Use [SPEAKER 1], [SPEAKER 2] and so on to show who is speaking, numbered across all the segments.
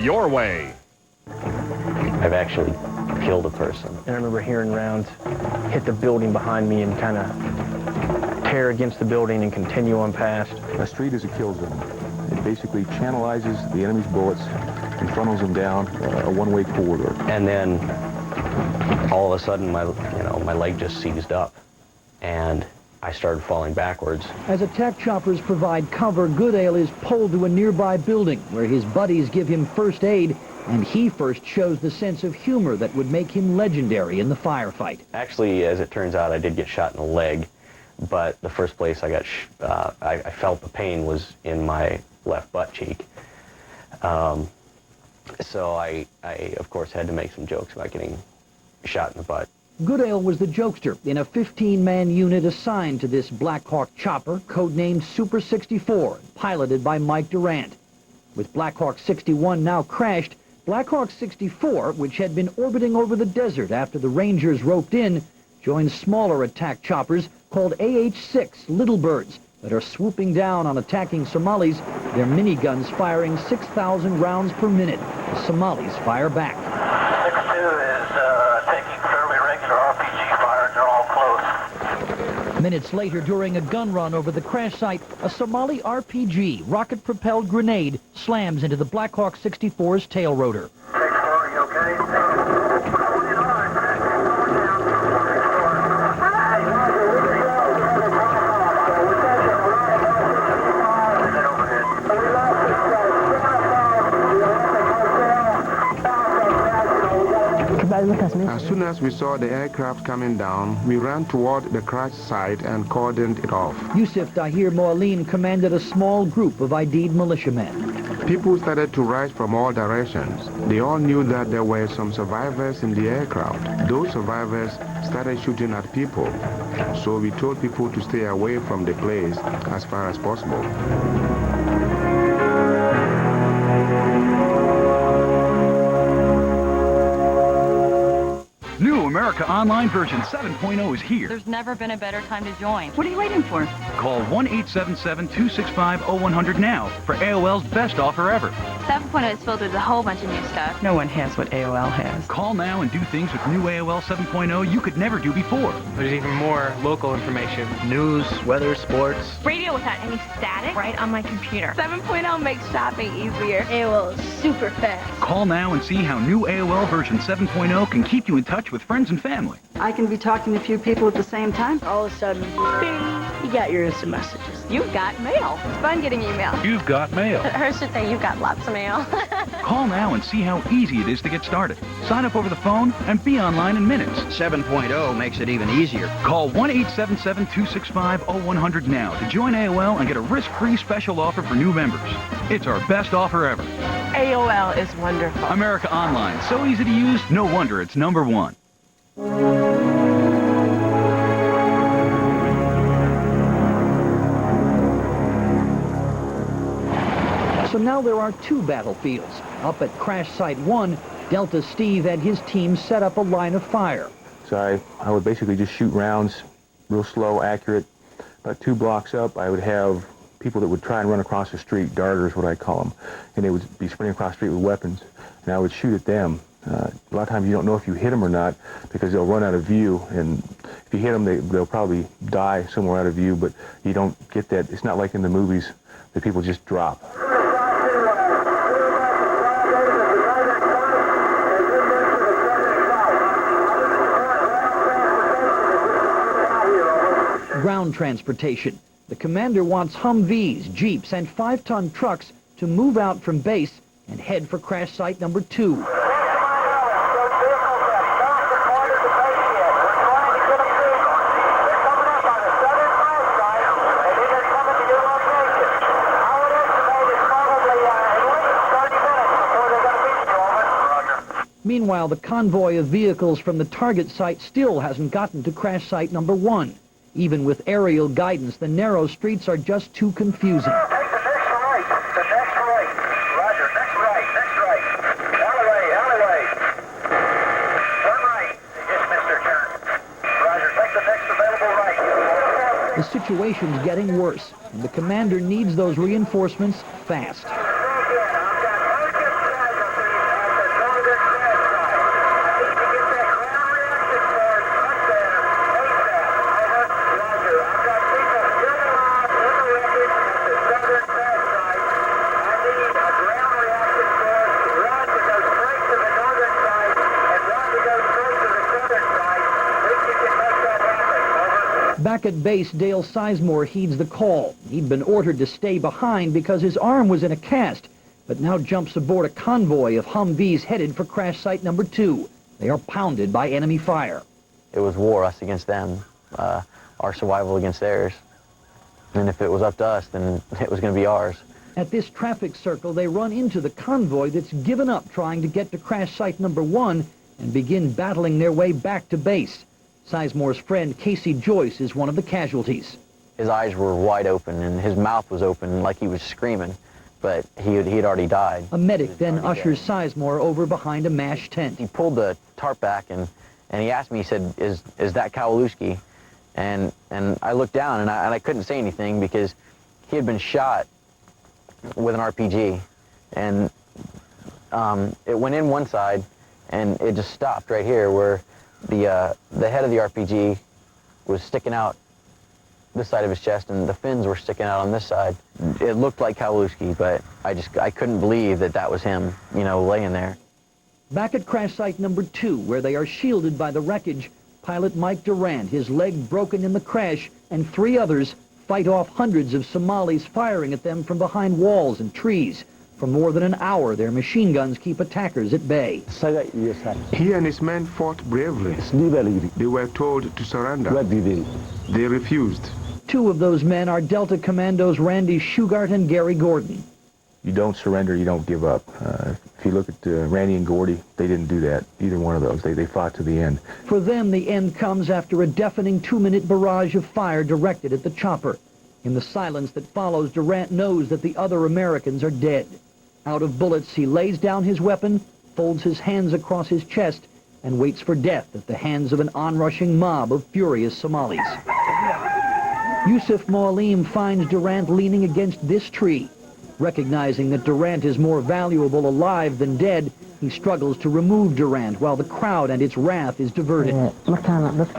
[SPEAKER 1] your way.
[SPEAKER 2] I've actually killed a person.
[SPEAKER 3] And I remember hearing rounds hit the building behind me and kind of tear against the building and continue on past.
[SPEAKER 4] A street is a kill zone. It basically channelizes the enemy's bullets and funnels them down a one-way corridor.
[SPEAKER 2] And then all of a sudden my leg just seized up and I started falling backwards.
[SPEAKER 5] As attack choppers provide cover, Goodale is pulled to a nearby building where his buddies give him first aid, and he first shows the sense of humor that would make him legendary in the firefight.
[SPEAKER 2] Actually, as it turns out, I did get shot in the leg, but the first place I got, I felt the pain was in my left butt cheek. So I, of course, had to make some jokes about getting shot in the butt.
[SPEAKER 5] Goodale was the jokester in a 15-man unit assigned to this Blackhawk chopper, codenamed Super 64, piloted by Mike Durant. With Blackhawk 61 now crashed, Blackhawk 64, which had been orbiting over the desert after the Rangers roped in, joined smaller attack choppers called AH-6 Little Birds that are swooping down on attacking Somalis, their miniguns firing 6,000 rounds per minute. The Somalis fire back.
[SPEAKER 6] 6-2 is taking fairly regular RPG fire, and they're all close.
[SPEAKER 5] Minutes later, during a gun run over the crash site, a Somali RPG, rocket-propelled grenade, slams into the Blackhawk 64's tail rotor.
[SPEAKER 6] 6-4, you okay?
[SPEAKER 7] As soon as we saw the aircraft coming down, we ran toward the crash site and cordoned it off.
[SPEAKER 5] Yusuf Dahir Moalim commanded a small group of ID'd militiamen.
[SPEAKER 7] People started to rise from all directions. They all knew that there were some survivors in the aircraft. Those survivors started shooting at people. So we told people to stay away from the place as far as possible.
[SPEAKER 8] New America Online version 7.0 is here.
[SPEAKER 9] There's never been a better time to join.
[SPEAKER 10] What are you waiting for?
[SPEAKER 8] Call 1-877-265-0100 now for AOL's best offer ever.
[SPEAKER 9] 7.0 is filled with a whole bunch of new stuff.
[SPEAKER 10] No one has what AOL has.
[SPEAKER 8] Call now and do things with new AOL 7.0 you could never do before.
[SPEAKER 11] There's even more local information. News, weather, sports.
[SPEAKER 9] Radio without any static right on my computer. 7.0 makes shopping easier. AOL is super fast.
[SPEAKER 8] Call now and see how new AOL version 7.0 can keep you in touch with friends and family.
[SPEAKER 10] I can be talking to a few people at the same time.
[SPEAKER 9] All of a sudden, bing, you got your instant messages. You've got mail. It's fun getting email.
[SPEAKER 8] You've got mail.
[SPEAKER 9] Hers should say you've got lots of mail.
[SPEAKER 8] Call now and see how easy it is to get started. Sign up over the phone and be online in minutes.
[SPEAKER 11] 7.0 makes it even easier.
[SPEAKER 8] Call 1-877-265-0100 now to join AOL and get a risk-free special offer for new members. It's our best offer ever.
[SPEAKER 9] AOL is wonderful.
[SPEAKER 8] America Online, so easy to use, no wonder it's #1.
[SPEAKER 5] So now there are two battlefields. Up at Crash Site 1, Delta Steve and his team set up a line of fire.
[SPEAKER 4] So I would basically just shoot rounds, real slow, accurate. About 2 blocks up, I would have people that would try and run across the street, darters, what I call them, and they would be sprinting across the street with weapons, and I would shoot at them. A lot of times you don't know if you hit them or not because they'll run out of view, and if you hit them, they'll probably die somewhere out of view, but you don't get that. It's not like in the movies that people just drop.
[SPEAKER 5] Ground transportation. The commander wants Humvees, Jeeps, and 5-ton trucks to move out from base and head for crash site number 2. Meanwhile, the convoy of vehicles from the target site still hasn't gotten to crash site number 1. Even with aerial guidance, the narrow streets are just too confusing.
[SPEAKER 6] Take the next right. The next right. Roger, next right, next right. Alleyway. Turn right. You just missed their turn. Roger, take the next available right.
[SPEAKER 5] The situation's getting worse, and the commander needs those reinforcements fast. Back at base, Dale Sizemore heeds the call. He'd been ordered to stay behind because his arm was in a cast, but now jumps aboard a convoy of Humvees headed for crash site number 2. They are pounded by enemy fire.
[SPEAKER 2] It was war, us against them, our survival against theirs. And if it was up to us, then it was going to be ours.
[SPEAKER 5] At this traffic circle, they run into the convoy that's given up trying to get to crash site number 1 and begin battling their way back to base. Sizemore's friend Casey Joyce is one of the casualties.
[SPEAKER 2] His eyes were wide open and his mouth was open like he was screaming, but he had already died.
[SPEAKER 5] A medic then ushers Sizemore over behind a MASH tent.
[SPEAKER 2] He pulled the tarp back and he asked me, he said, is that Kowalewski? And I looked down and I couldn't say anything because he had been shot with an RPG, and it went in one side and it just stopped right here where the head of the RPG was sticking out this side of his chest and the fins were sticking out on this side. It looked like Kowalewski, but I couldn't believe that was him, you know, laying there.
[SPEAKER 5] Back at crash site number 2, where they are shielded by the wreckage, pilot Mike Durant, his leg broken in the crash, and 3 others fight off hundreds of Somalis firing at them from behind walls and trees. For more than an hour, their machine guns keep attackers at bay.
[SPEAKER 7] He and his men fought bravely. They were told to surrender. They refused.
[SPEAKER 5] 2 of those men are Delta Commandos Randy Shugart and Gary Gordon.
[SPEAKER 4] You don't surrender, you don't give up. If you look at Randy and Gordy, they didn't do that, either one of those. They fought to the end.
[SPEAKER 5] For them, the end comes after a deafening 2-minute barrage of fire directed at the chopper. In the silence that follows, Durant knows that the other Americans are dead. Out of bullets, he lays down his weapon, folds his hands across his chest, and waits for death at the hands of an onrushing mob of furious Somalis. Yusuf Mualim finds Durant leaning against this tree. Recognizing that Durant is more valuable alive than dead, he struggles to remove Durant while the crowd and its wrath is diverted.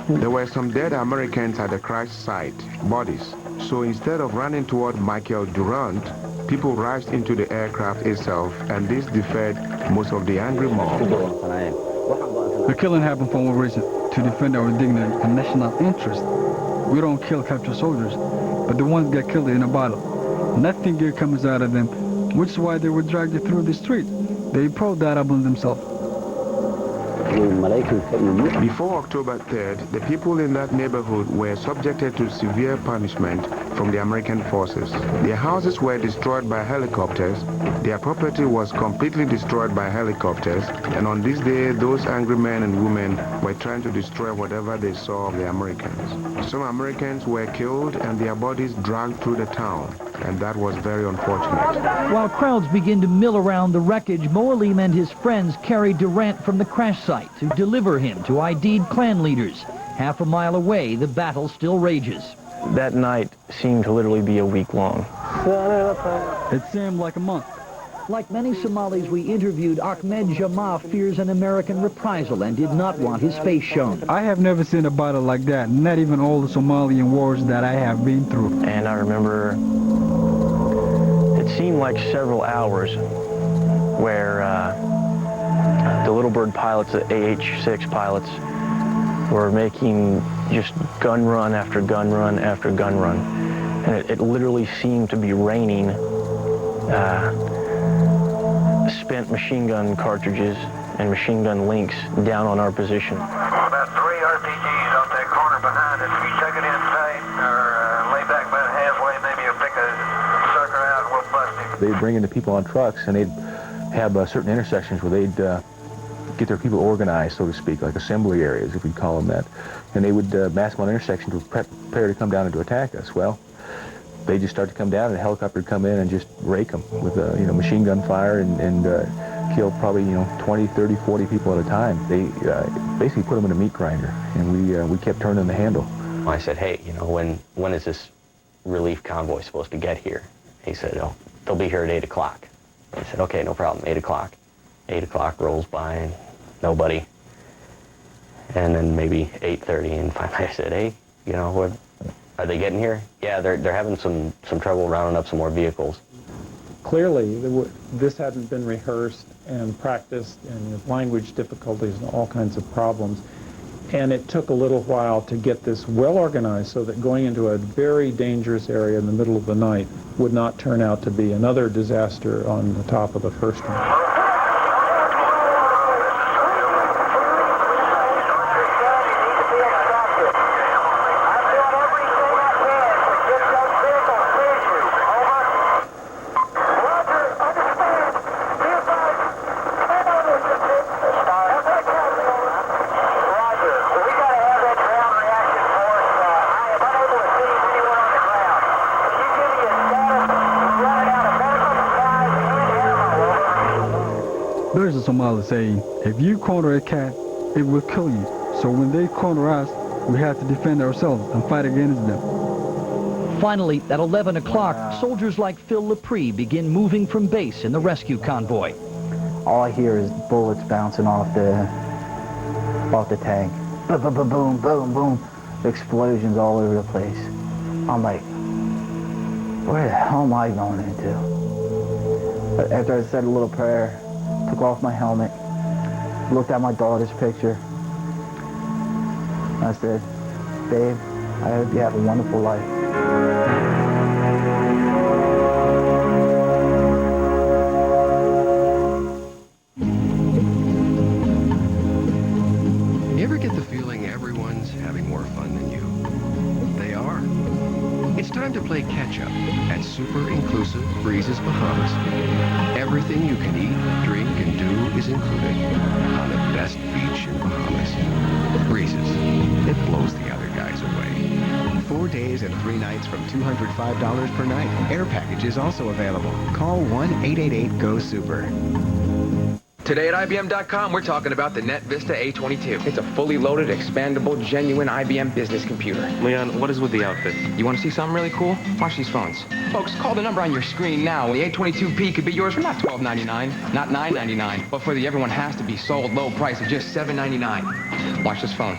[SPEAKER 7] There were some dead Americans at the crash site, bodies. So instead of running toward Michael Durant, people rushed into the aircraft itself, and this deferred most of the angry mob.
[SPEAKER 1] The killing happened for one reason, to defend our dignity and national interest. We don't kill captured soldiers, but the ones get killed in a battle. Nothing good comes out of them, which is why they were dragged through the street. They brought that upon themselves.
[SPEAKER 7] Before October 3rd, the people in that neighborhood were subjected to severe punishment from the American forces. Their houses were destroyed by helicopters, their property was completely destroyed by helicopters, and on this day, those angry men and women were trying to destroy whatever they saw of the Americans. Some Americans were killed and their bodies dragged through the town, and that was very unfortunate.
[SPEAKER 5] While crowds begin to mill around the wreckage, Mualim and his friends carry Durant from the crash site to deliver him to ID'd Klan leaders. Half a mile away, the battle still rages.
[SPEAKER 3] That night seemed to literally be a week long.
[SPEAKER 1] It seemed like a month.
[SPEAKER 5] Like many Somalis we interviewed, Ahmed Jamaa fears an American reprisal and did not want his face shown.
[SPEAKER 1] I have never seen a battle like that, not even all the Somalian wars that I have been through.
[SPEAKER 3] And I remember it seemed like several hours where the Little Bird pilots, the AH-6 pilots, were making just gun run after gun run after gun run. And it literally seemed to be raining spent machine gun cartridges and machine gun links down on our position.
[SPEAKER 6] About 3 RPGs off that corner behind us. If you tuck it in tight or lay back about halfway, maybe you'll pick a sucker out and we'll bust him.
[SPEAKER 4] They'd bring in the people on trucks, and they'd have certain intersections where they'd get their people organized, so to speak, like assembly areas, if we'd call them that. And they would mass them on intersections to prepare to come down and to attack us. Well, they just start to come down, and a helicopter would come in and just rake them with machine gun fire and kill probably 20, 30, 40 people at a time. They basically put them in a meat grinder, and we kept turning the handle.
[SPEAKER 2] I said, hey, when is this relief convoy supposed to get here? He said, oh, they'll be here at 8 o'clock. I said, okay, no problem, 8 o'clock. 8 o'clock rolls by, and nobody. And then maybe 8:30, and finally I said, hey, what? Are they getting here? Yeah, they're having some trouble rounding up some more vehicles.
[SPEAKER 12] Clearly, this hadn't been rehearsed and practiced, and with language difficulties and all kinds of problems. And it took a little while to get this well organized so that going into a very dangerous area in the middle of the night would not turn out to be another disaster on the top of the first one.
[SPEAKER 1] There's a Somali saying, if you corner a cat, it will kill you. So when they corner us, we have to defend ourselves and fight against them.
[SPEAKER 5] Finally, at 11 o'clock, soldiers like Phil Lepre begin moving from base in the rescue convoy.
[SPEAKER 13] All I hear is bullets bouncing off the tank. Boom, boom, boom, boom, boom, boom. Explosions all over the place. I'm like, where the hell am I going into? But after I said a little prayer, took off my helmet, looked at my daughter's picture, and I said, babe, I hope you have a wonderful life.
[SPEAKER 14] You ever get the feeling everyone's having more fun than you? They are. It's time to play catch-up at Super Inclusive Breezes Bahamas. Everything you can eat, drink, and do is included on the best beach in Bahamas. Breezes. It blows the other guys away.
[SPEAKER 15] 4 days and 3 nights from $205 per night. Air package is also available. Call 1-888-GO-SUPER.
[SPEAKER 16] Today at IBM.com, we're talking about the NetVista A22. It's a fully loaded, expandable, genuine IBM business computer.
[SPEAKER 3] Leon, what is with the outfit?
[SPEAKER 16] You want to see something really cool? Watch these phones. Folks, call the number on your screen now. The A22P could be yours for not $12.99, not $9.99, but for the everyone has to be sold low price of just $7.99. Watch this phone.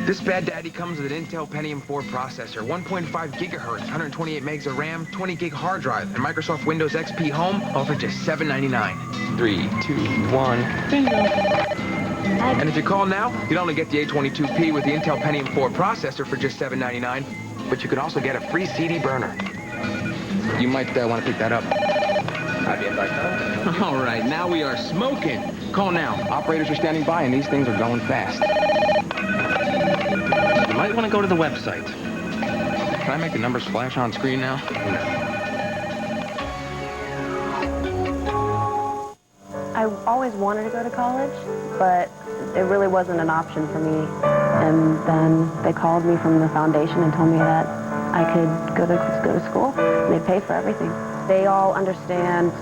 [SPEAKER 16] This bad daddy comes with an Intel Pentium 4 processor, 1.5 gigahertz, 128 megs of RAM, 20 gig hard drive, and Microsoft Windows XP Home, all for just $7.99. 3, 2, 1, bingo. And if you call now, you'll only get the A22P with the Intel Pentium 4 processor for just $7.99, but you could also get a free CD burner. You might want to pick that up. IBM.com. All right, now we are smoking. Call now. Operators are standing by, and these things are going fast.
[SPEAKER 3] You might want to go to the website.
[SPEAKER 16] Can I make the numbers flash on screen now?
[SPEAKER 17] I always wanted to go to college, but it really wasn't an option for me. And then they called me from the foundation and told me that I could go to school. They pay for everything. They all understand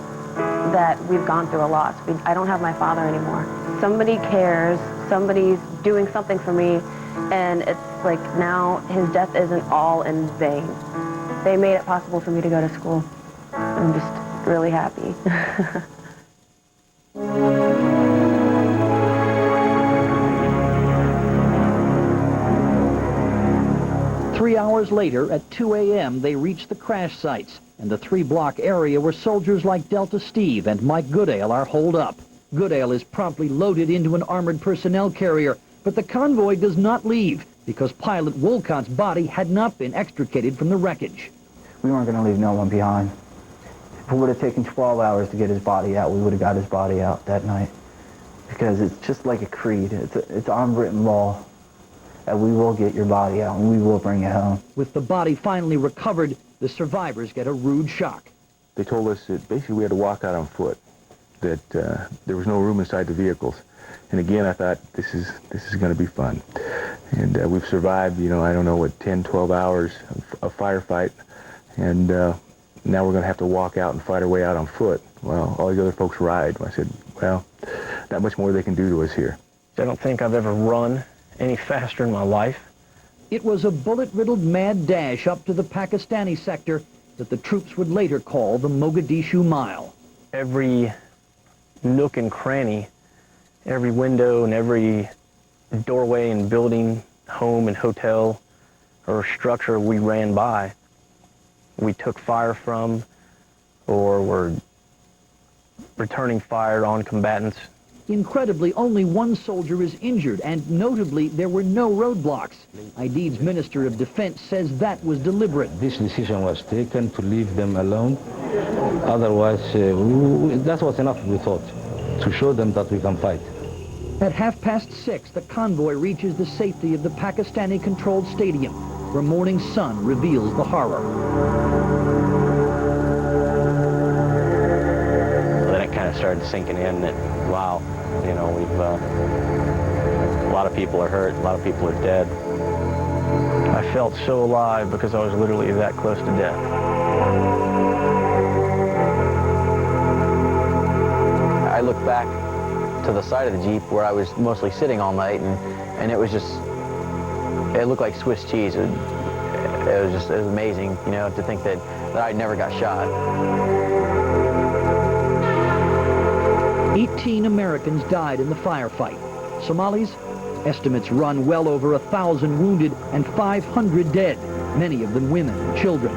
[SPEAKER 17] that we've gone through a lot. I don't have my father anymore. Somebody cares. Somebody's doing something for me. And it's like now his death isn't all in vain. They made it possible for me to go to school. I'm just really happy.
[SPEAKER 5] 3 hours later, at 2 a.m., they reached the crash sites and the 3-block area where soldiers like Delta Steve and Mike Goodale are holed up. Goodale is promptly loaded into an armored personnel carrier, but the convoy does not leave because pilot Wolcott's body had not been extricated from the wreckage.
[SPEAKER 13] We weren't going to leave no one behind. If it would have taken 12 hours to get his body out, we would have got his body out that night. Because it's just like a creed. It's unwritten law that we will get your body out and we will bring it home.
[SPEAKER 5] With the body finally recovered, the survivors get a rude shock.
[SPEAKER 4] They told us that basically we had to walk out on foot, that there was no room inside the vehicles. And again, I thought, this is going to be fun. And we've survived, I don't know what, 10, 12 hours of firefight. And now we're going to have to walk out and fight our way out on foot. Well, all the other folks ride. I said, well, not much more they can do to us here.
[SPEAKER 3] I don't think I've ever run any faster in my life.
[SPEAKER 5] It was a bullet-riddled mad dash up to the Pakistani sector that the troops would later call the Mogadishu Mile.
[SPEAKER 3] Every nook and cranny, every window and every doorway and building, home and hotel or structure we ran by, we took fire from or were returning fire on combatants.
[SPEAKER 5] Incredibly, only one soldier is injured, and notably, there were no roadblocks. Aidid's Minister of Defense says that was deliberate.
[SPEAKER 18] This decision was taken to leave them alone. Otherwise, that was enough, we thought, to show them that we can fight.
[SPEAKER 5] At 6:30, the convoy reaches the safety of the Pakistani-controlled stadium, where morning sun reveals the horror.
[SPEAKER 3] Then it kind of started sinking in that, wow, you know, a lot of people are hurt, a lot of people are dead. I felt so alive because I was literally that close to death.
[SPEAKER 2] I looked back to the side of the Jeep where I was mostly sitting all night, and it was just, it looked like Swiss cheese. It was amazing, you know, to think that I never got shot.
[SPEAKER 5] 18 Americans died in the firefight. Somalis? Estimates run well over 1,000 wounded and 500 dead, many of them women and children.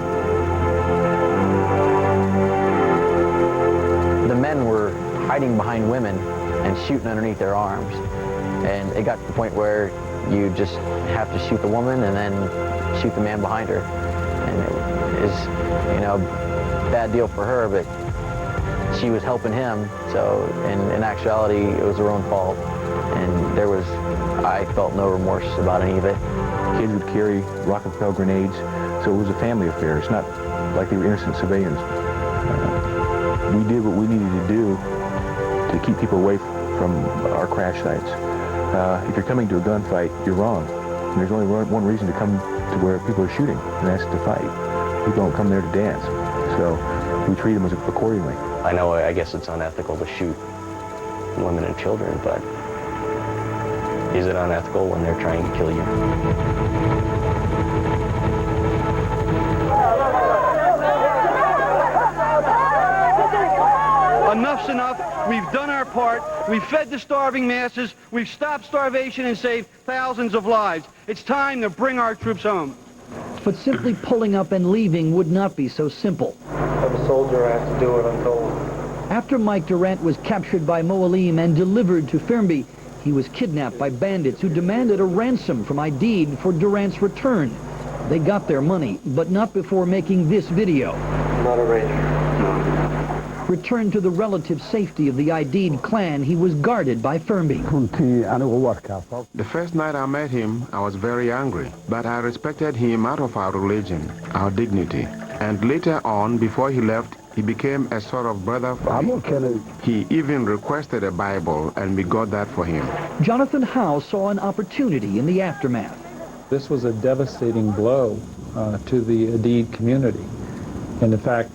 [SPEAKER 2] The men were hiding behind women and shooting underneath their arms. And it got to the point where you just have to shoot the woman and then shoot the man behind her. And it is, you know, bad deal for her, but she was helping him, so in actuality, it was her own fault. And I felt no remorse about any of it.
[SPEAKER 4] Kids would carry rocket-propelled grenades, so it was a family affair. It's not like they were innocent civilians. We did what we needed to do to keep people away from our crash sites. If you're coming to a gunfight, you're wrong. And there's only one reason to come to where people are shooting, and that's to fight. People don't come there to dance. So we treat them accordingly.
[SPEAKER 3] I know, I guess it's unethical to shoot women and children, but is it unethical when they're trying to kill you?
[SPEAKER 19] Enough's enough. We've done our part. We've fed the starving masses. We've stopped starvation and saved thousands of lives. It's time to bring our troops home.
[SPEAKER 5] But simply pulling up and leaving would not be so simple.
[SPEAKER 20] I'm a soldier. I have to do what I'm told.
[SPEAKER 5] After Mike Durant was captured by Moalim and delivered to Fermby, he was kidnapped by bandits who demanded a ransom from Aidid for Durant's return. They got their money, but not before making this video.
[SPEAKER 20] Not a ranger.
[SPEAKER 5] Returned to the relative safety of the Aidid clan, he was guarded by Fermby.
[SPEAKER 7] The first night I met him, I was very angry, but I respected him out of our religion, our dignity. And later on, before he left, he became a sort of brother for me. He even requested a Bible, and we got that for him.
[SPEAKER 5] Jonathan Howe saw an opportunity in the aftermath.
[SPEAKER 12] This was a devastating blow to the Aidid community. And in fact,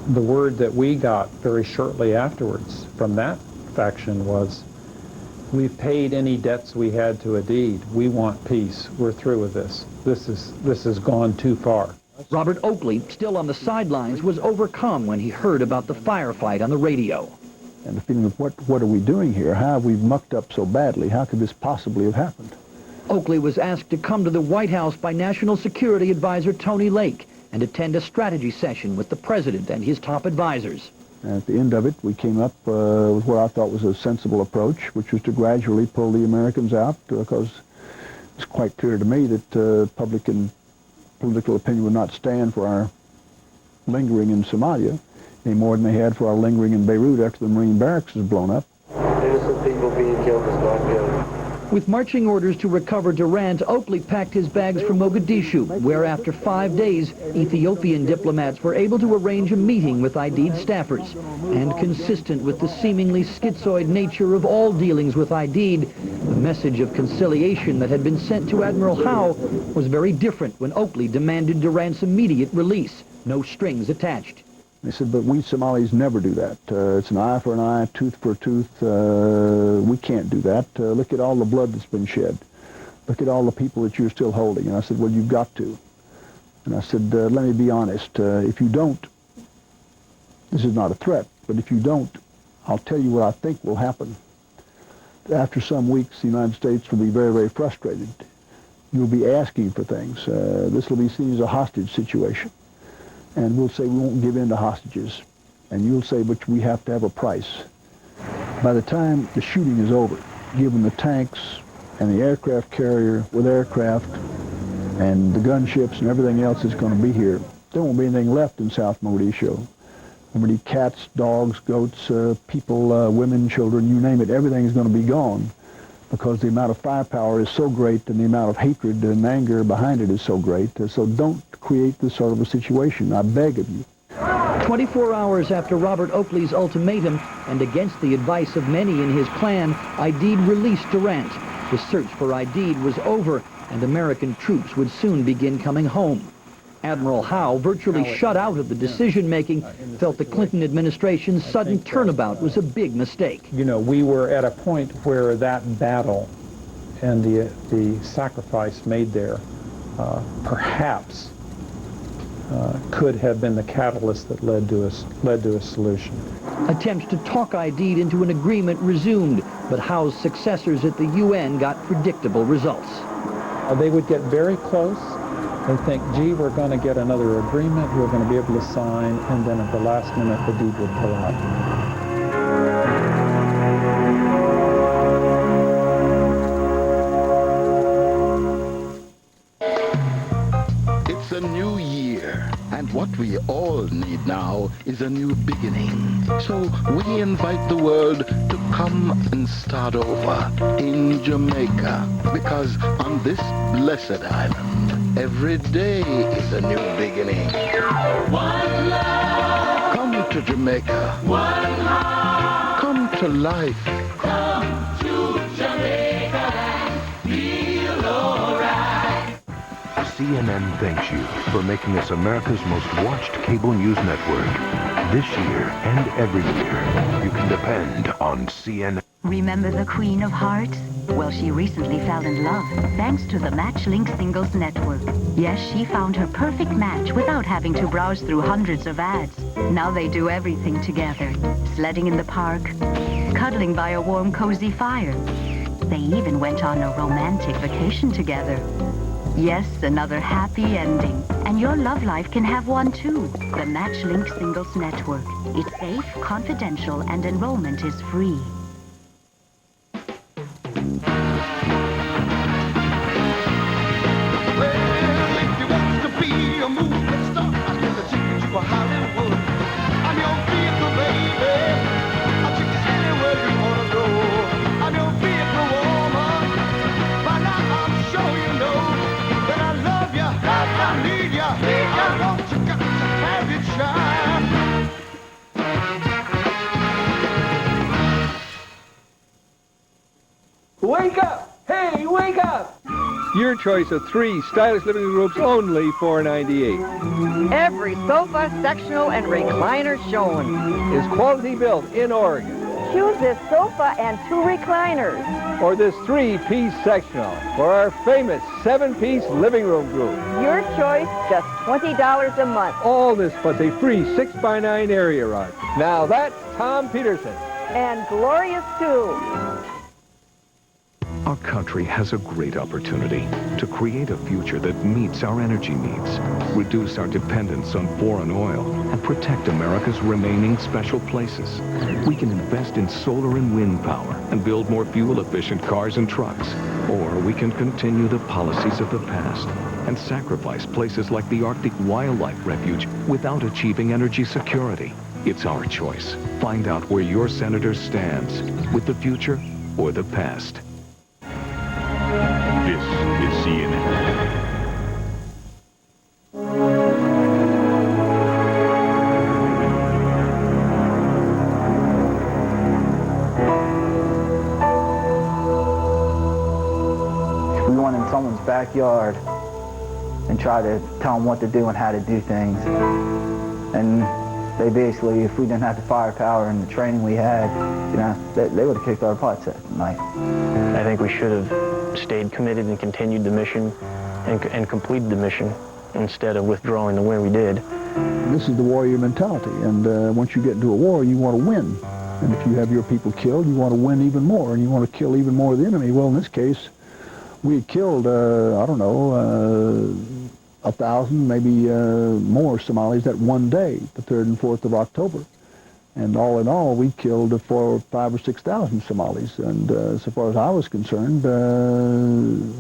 [SPEAKER 12] the word that we got very shortly afterwards from that faction was, we've paid any debts we had to Aidid. We want peace. We're through with this. This has gone too far.
[SPEAKER 5] Robert Oakley, still on the sidelines, was overcome when he heard about the firefight on the radio.
[SPEAKER 21] And the feeling of what are we doing here? How have we mucked up so badly? How could this possibly have happened?
[SPEAKER 5] Oakley was asked to come to the White House by National Security Advisor Tony Lake and attend a strategy session with the president and his top advisors.
[SPEAKER 21] And at the end of it, we came up with what I thought was a sensible approach, which was to gradually pull the Americans out, because it's quite clear to me that public and political opinion would not stand for our lingering in Somalia any more than they had for our lingering in Beirut after the Marine barracks was blown up.
[SPEAKER 20] Innocent people being killed is not good.
[SPEAKER 5] With marching orders to recover Durant, Oakley packed his bags for Mogadishu, where after 5 days, Ethiopian diplomats were able to arrange a meeting with Aidid staffers. And consistent with the seemingly schizoid nature of all dealings with Aidid, the message of conciliation that had been sent to Admiral Howe was very different when Oakley demanded Durant's immediate release, no strings attached.
[SPEAKER 21] They said, but we Somalis never do that. It's an eye for an eye, tooth for a tooth. We can't do that. Look at all the blood that's been shed. Look at all the people that you're still holding. And I said, well, you've got to. And I said, let me be honest. If you don't, this is not a threat, but if you don't, I'll tell you what I think will happen. After some weeks, the United States will be very, very frustrated. You'll be asking for things. This will be seen as a hostage situation. And we'll say we won't give in to hostages. And you'll say, but we have to have a price. By the time the shooting is over, given the tanks and the aircraft carrier with aircraft and the gunships and everything else that's going to be here, there won't be anything left in South Mogadishu. There will be cats, dogs, goats, people, women, children, you name it. Everything is going to be gone because the amount of firepower is so great and the amount of hatred and anger behind it is so great. So don't create this sort of a situation, I beg of you.
[SPEAKER 5] 24 hours after Robert Oakley's ultimatum, and against the advice of many in his clan, Aidid released Durant. The search for Aidid was over, and American troops would soon begin coming home. Admiral Howe, virtually shut out of the decision-making, felt the Clinton administration's sudden turnabout was a big mistake.
[SPEAKER 12] You know, we were at a point where that battle and the sacrifice made there perhaps could have been the catalyst that led to a solution.
[SPEAKER 5] Attempts to talk Aidid into an agreement resumed, but Howe's successors at the UN got predictable results.
[SPEAKER 12] They would get very close. They think, gee, we're going to get another agreement, we're going to be able to sign, and then at the last minute the deed would pull out.
[SPEAKER 10] A new year, and what we all need now is a new beginning. So we invite the world to come and start over in Jamaica, because on this blessed island, every day is a new beginning. One love. Come to Jamaica. One heart. Come to life. Come to Jamaica and feel alright.
[SPEAKER 22] CNN thanks you for making us America's most watched cable news network. This year and every year, you can depend on CNN.
[SPEAKER 23] Remember the Queen of Hearts? Well, she recently fell in love, thanks to the Matchlink Singles Network. Yes, she found her perfect match without having to browse through hundreds of ads. Now they do everything together. Sledding in the park, cuddling by a warm, cozy fire. They even went on a romantic vacation together. Yes, another happy ending. And your love life can have one too. The Matchlink Singles Network. It's safe, confidential, and enrollment is free.
[SPEAKER 24] Wake up! Hey, wake up! Your choice of 3 stylish living room groups, only $498.
[SPEAKER 25] Every sofa, sectional, and recliner shown
[SPEAKER 24] Is quality built in Oregon.
[SPEAKER 25] Choose this sofa and 2 recliners.
[SPEAKER 24] Or this 3-piece sectional for our famous 7-piece living room group.
[SPEAKER 25] Your choice, just $20 a month.
[SPEAKER 24] All this plus a free 6x9 area rug. Now that's Tom Peterson.
[SPEAKER 25] And glorious too.
[SPEAKER 22] Our country has a great opportunity to create a future that meets our energy needs, reduce our dependence on foreign oil, and protect America's remaining special places. We can invest in solar and wind power and build more fuel-efficient cars and trucks. Or we can continue the policies of the past and sacrifice places like the Arctic Wildlife Refuge without achieving energy security. It's our choice. Find out where your senator stands with the future or the past.
[SPEAKER 26] This is CNN.
[SPEAKER 13] We went in someone's backyard and tried to tell them what to do and how to do things. And they basically, if we didn't have the firepower and the training we had, you know, they would have kicked our butts that night.
[SPEAKER 3] I think we should have stayed committed and continued the mission and completed the mission instead of withdrawing the way we did.
[SPEAKER 21] This is the warrior mentality, and once you get into a war, you want to win. And if you have your people killed, you want to win even more, and you want to kill even more of the enemy. Well, in this case, we had killed, I don't know, 1,000, maybe more Somalis that one day, the 3rd and 4th of October. And all in all, we killed 5,000 or 6,000 Somalis. And so far as I was concerned,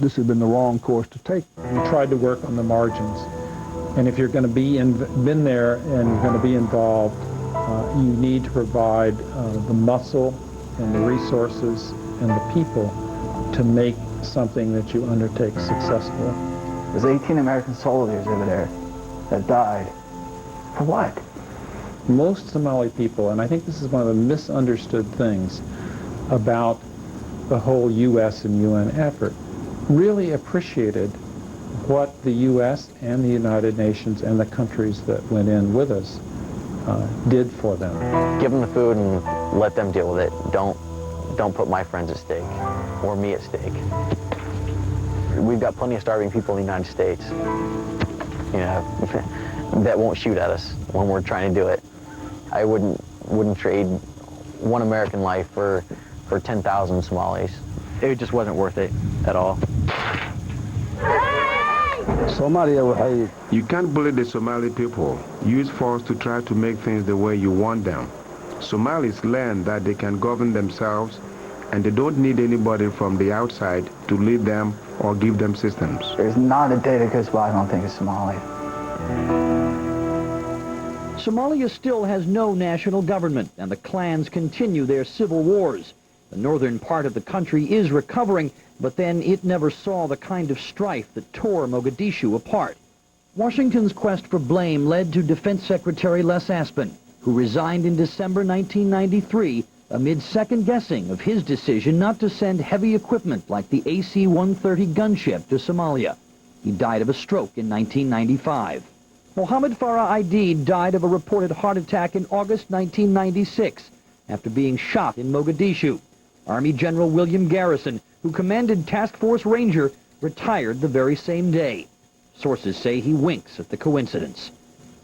[SPEAKER 21] this had been the wrong course to take.
[SPEAKER 12] We tried to work on the margins. And if you're going to be been there and you're going to be involved, you need to provide the muscle and the resources and the people to make something that you undertake successfully.
[SPEAKER 13] There's 18 American soldiers over there that died. For what?
[SPEAKER 12] Most Somali people, and I think this is one of the misunderstood things about the whole U.S. and UN effort, really appreciated what the U.S. and the United Nations and the countries that went in with us did for them.
[SPEAKER 2] Give them the food and let them deal with it. Don't put my friends at stake or me at stake. We've got plenty of starving people in the United States, you know, that won't shoot at us when we're trying to do it. I wouldn't trade one American life for 10,000 Somalis. It just wasn't worth it at all.
[SPEAKER 7] You can't bully the Somali people. Use force to try to make things the way you want them. Somalis learn that they can govern themselves and they don't need anybody from the outside to lead them or give them systems.
[SPEAKER 13] There's not a day that goes by I don't think of Somalia.
[SPEAKER 5] Somalia still has no national government, and the clans continue their civil wars. The northern part of the country is recovering, but then it never saw the kind of strife that tore Mogadishu apart. Washington's quest for blame led to Defense Secretary Les Aspin, who resigned in December 1993 amid second-guessing of his decision not to send heavy equipment like the AC-130 gunship to Somalia. He died of a stroke in 1995. Mohammed Farah Aidid died of a reported heart attack in August 1996 after being shot in Mogadishu. Army General William Garrison, who commanded Task Force Ranger, retired the very same day. Sources say he winks at the coincidence.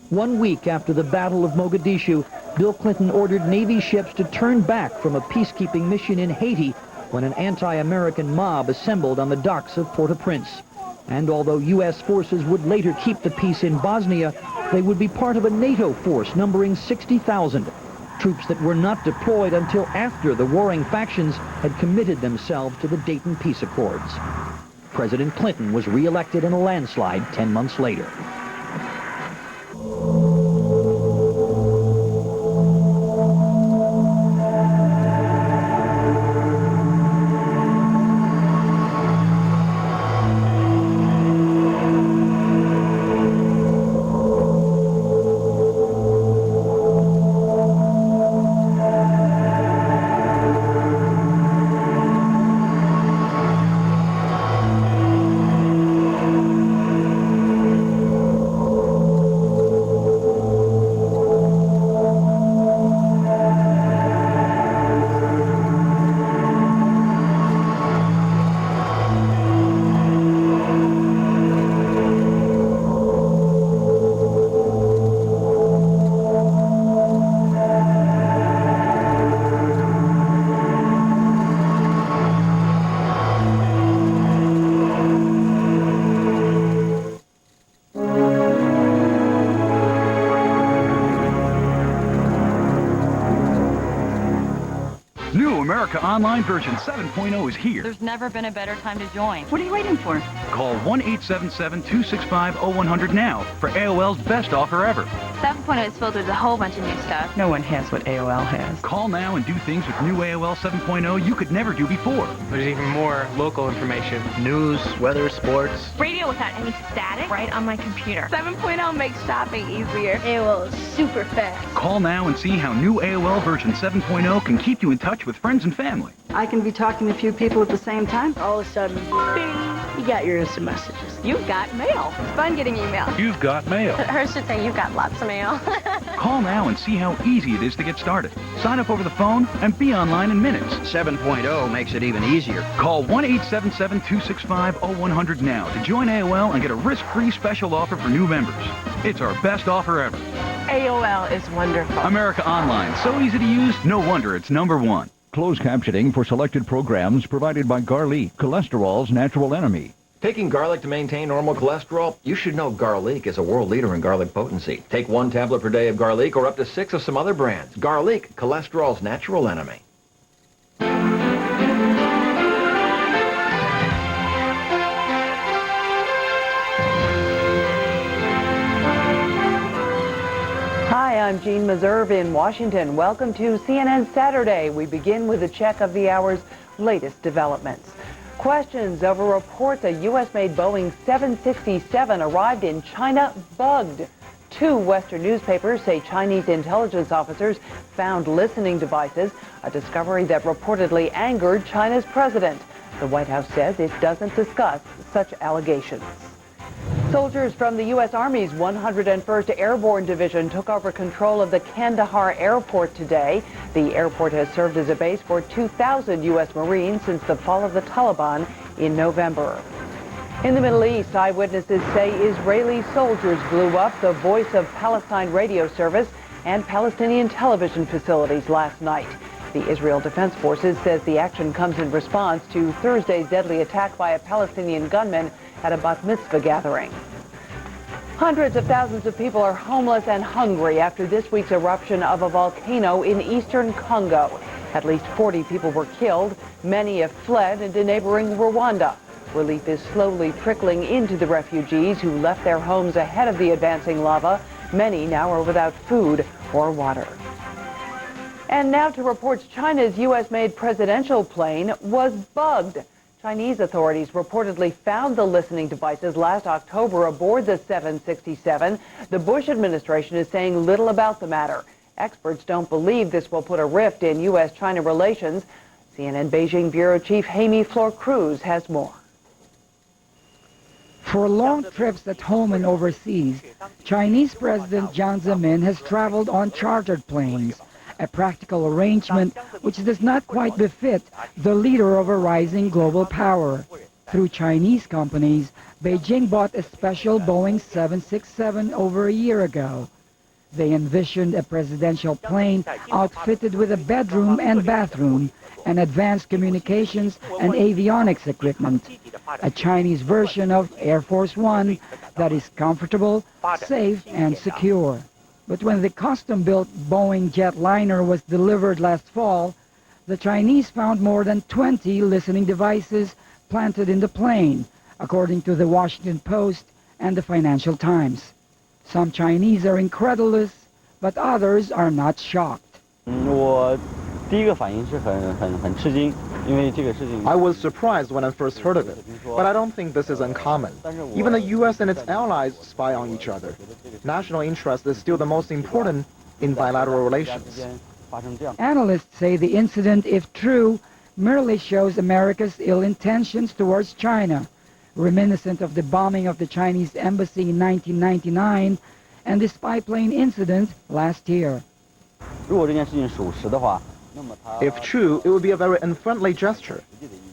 [SPEAKER 5] 1 week after the Battle of Mogadishu, Bill Clinton ordered Navy ships to turn back from a peacekeeping mission in Haiti when an anti-American mob assembled on the docks of Port-au-Prince. And although U.S. forces would later keep the peace in Bosnia, they would be part of a NATO force numbering 60,000. Troops that were not deployed until after the warring factions had committed themselves to the Dayton Peace Accords. President Clinton was re-elected in a landslide 10 months later.
[SPEAKER 1] America Online version 7.0 is here.
[SPEAKER 6] There's never been a better time to join. What are you waiting for?
[SPEAKER 1] Call 1-877-265-0100 now for AOL's best offer ever.
[SPEAKER 6] 7.0 is filled with a whole bunch of new stuff. No one has what AOL has.
[SPEAKER 1] Call now and do things with new AOL 7.0 you could never do before.
[SPEAKER 8] There's even more local information. News, weather, sports.
[SPEAKER 6] Radio without any static right on my computer. 7.0 makes shopping easier. AOL is super fast.
[SPEAKER 1] Call now and see how new AOL version 7.0 can keep you in touch with friends and family.
[SPEAKER 9] I can be talking to a few people at the same time. All of a sudden, bing, you got your instant messages.
[SPEAKER 6] You've got mail. It's fun getting email.
[SPEAKER 1] You've got mail.
[SPEAKER 6] Hers should say you've got lots of mail.
[SPEAKER 1] Call now and see how easy it is to get started. Sign up over the phone and be online in minutes.
[SPEAKER 11] 7.0 makes it even easier.
[SPEAKER 1] Call 1-877-265-0100 now to join AOL and get a risk-free special offer for new members. It's our best offer ever.
[SPEAKER 6] AOL is wonderful.
[SPEAKER 1] America Online, so easy to use, no wonder it's #1.
[SPEAKER 14] Closed captioning for selected programs provided by Garlic, cholesterol's natural enemy.
[SPEAKER 4] Taking garlic to maintain normal cholesterol? You should know Garlic is a world leader in garlic potency. Take 1 tablet per day of Garlic or up to 6 of some other brands. Garlic, cholesterol's natural enemy.
[SPEAKER 14] Hi, I'm Jean Meserve in Washington. Welcome to CNN Saturday. We begin with a check of the hour's latest developments. Questions over reports a U.S.-made Boeing 767 arrived in China bugged. 2 Western newspapers say Chinese intelligence officers found listening devices, a discovery that reportedly angered China's president. The White House says it doesn't discuss such allegations. Soldiers from the U.S. Army's 101st Airborne Division took over control of the Kandahar airport today. The airport has served as a base for 2,000 U.S. Marines since the fall of the Taliban in November. In the Middle East, eyewitnesses say Israeli soldiers blew up the Voice of Palestine radio service and Palestinian television facilities last night. The Israel Defense Forces says the action comes in response to Thursday's deadly attack by a Palestinian gunman at a bat mitzvah gathering. Hundreds of thousands of people are homeless and hungry after this week's eruption of a volcano in eastern Congo. At least 40 people were killed. Many have fled into neighboring Rwanda. Relief is slowly trickling into the refugees who left their homes ahead of the advancing lava. Many now are without food or water. And now to reports China's U.S.-made presidential plane was bugged. Chinese authorities reportedly found the listening devices last October aboard the 767. The Bush administration is saying little about the matter. Experts don't believe this will put a rift in U.S.-China relations. CNN Beijing Bureau Chief Jaime Flor-Cruz has more.
[SPEAKER 15] For long trips at home and overseas, Chinese President Jiang Zemin has traveled on chartered planes, a practical arrangement which does not quite befit the leader of a rising global power. Through Chinese companies, Beijing bought a special Boeing 767 over a year ago. They envisioned a presidential plane outfitted with a bedroom and bathroom and advanced communications and avionics equipment, a Chinese version of Air Force One that is comfortable, safe, and secure. But when the custom-built Boeing jetliner was delivered last fall, the Chinese found more than 20 listening devices planted in the plane, according to the Washington Post and the Financial Times. Some Chinese are incredulous, but others are not shocked.
[SPEAKER 16] I was surprised when I first heard of it, but I don't think this is uncommon. Even the U.S. and its allies spy on each other. National interest is still the most important in bilateral relations.
[SPEAKER 15] Analysts say the incident, if true, merely shows America's ill intentions towards China, reminiscent of the bombing of the Chinese embassy in 1999 and the spy plane incident last year.
[SPEAKER 16] If true, it would be a very unfriendly gesture.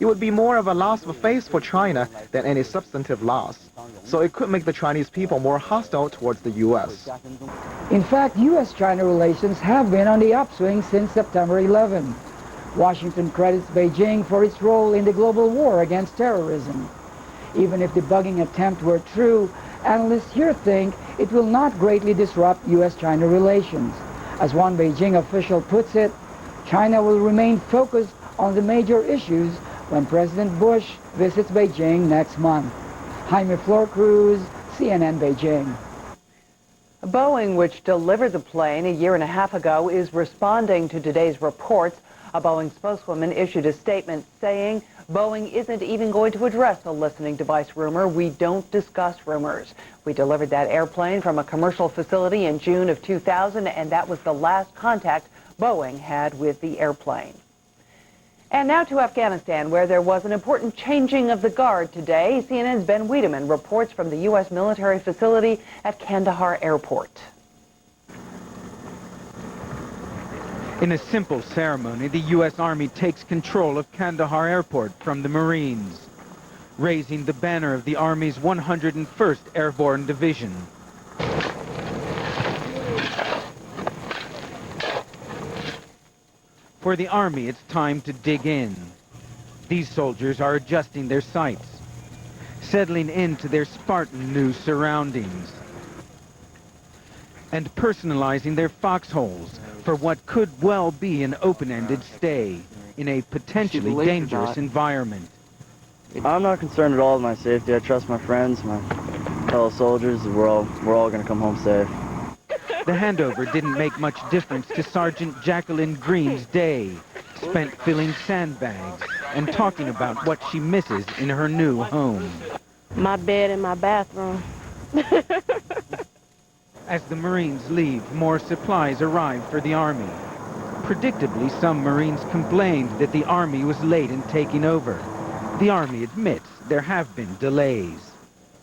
[SPEAKER 16] It would be more of a loss of face for China than any substantive loss. So it could make the Chinese people more hostile towards the U.S.
[SPEAKER 15] In fact, U.S.-China relations have been on the upswing since September 11. Washington credits Beijing for its role in the global war against terrorism. Even if the bugging attempt were true, analysts here think it will not greatly disrupt U.S.-China relations. As one Beijing official puts it, China will remain focused on the major issues when President Bush visits Beijing next month. Jaime Flor-Cruz, CNN Beijing.
[SPEAKER 14] Boeing, which delivered the plane a year and a half ago, is responding to today's reports. A Boeing spokeswoman issued a statement saying Boeing isn't even going to address the listening device rumor. We don't discuss rumors. We delivered that airplane from a commercial facility in June of 2000, and that was the last contact Boeing had with the airplane. And now to Afghanistan, where there was an important changing of the guard today. CNN's Ben Wiedemann reports from the U.S. military facility at Kandahar Airport.
[SPEAKER 17] In a simple ceremony, the U.S. Army takes control of Kandahar Airport from the Marines, raising the banner of the Army's 101st Airborne Division. For the Army, it's time to dig in. These soldiers are adjusting their sights. settling into their Spartan new surroundings, and personalizing their foxholes for what could well be an open-ended stay in a potentially dangerous environment.
[SPEAKER 10] I'm not concerned at all with my safety. I trust my friends, my fellow soldiers. We're all going to come home safe.
[SPEAKER 17] The handover didn't make much difference to Sergeant Jacqueline Green's day, spent filling sandbags and talking about what she misses in her new home.
[SPEAKER 6] My bed and my bathroom.
[SPEAKER 17] As the Marines leave, more supplies arrive for the Army. Predictably, some Marines complained that the Army was late in taking over. The Army admits there have been delays.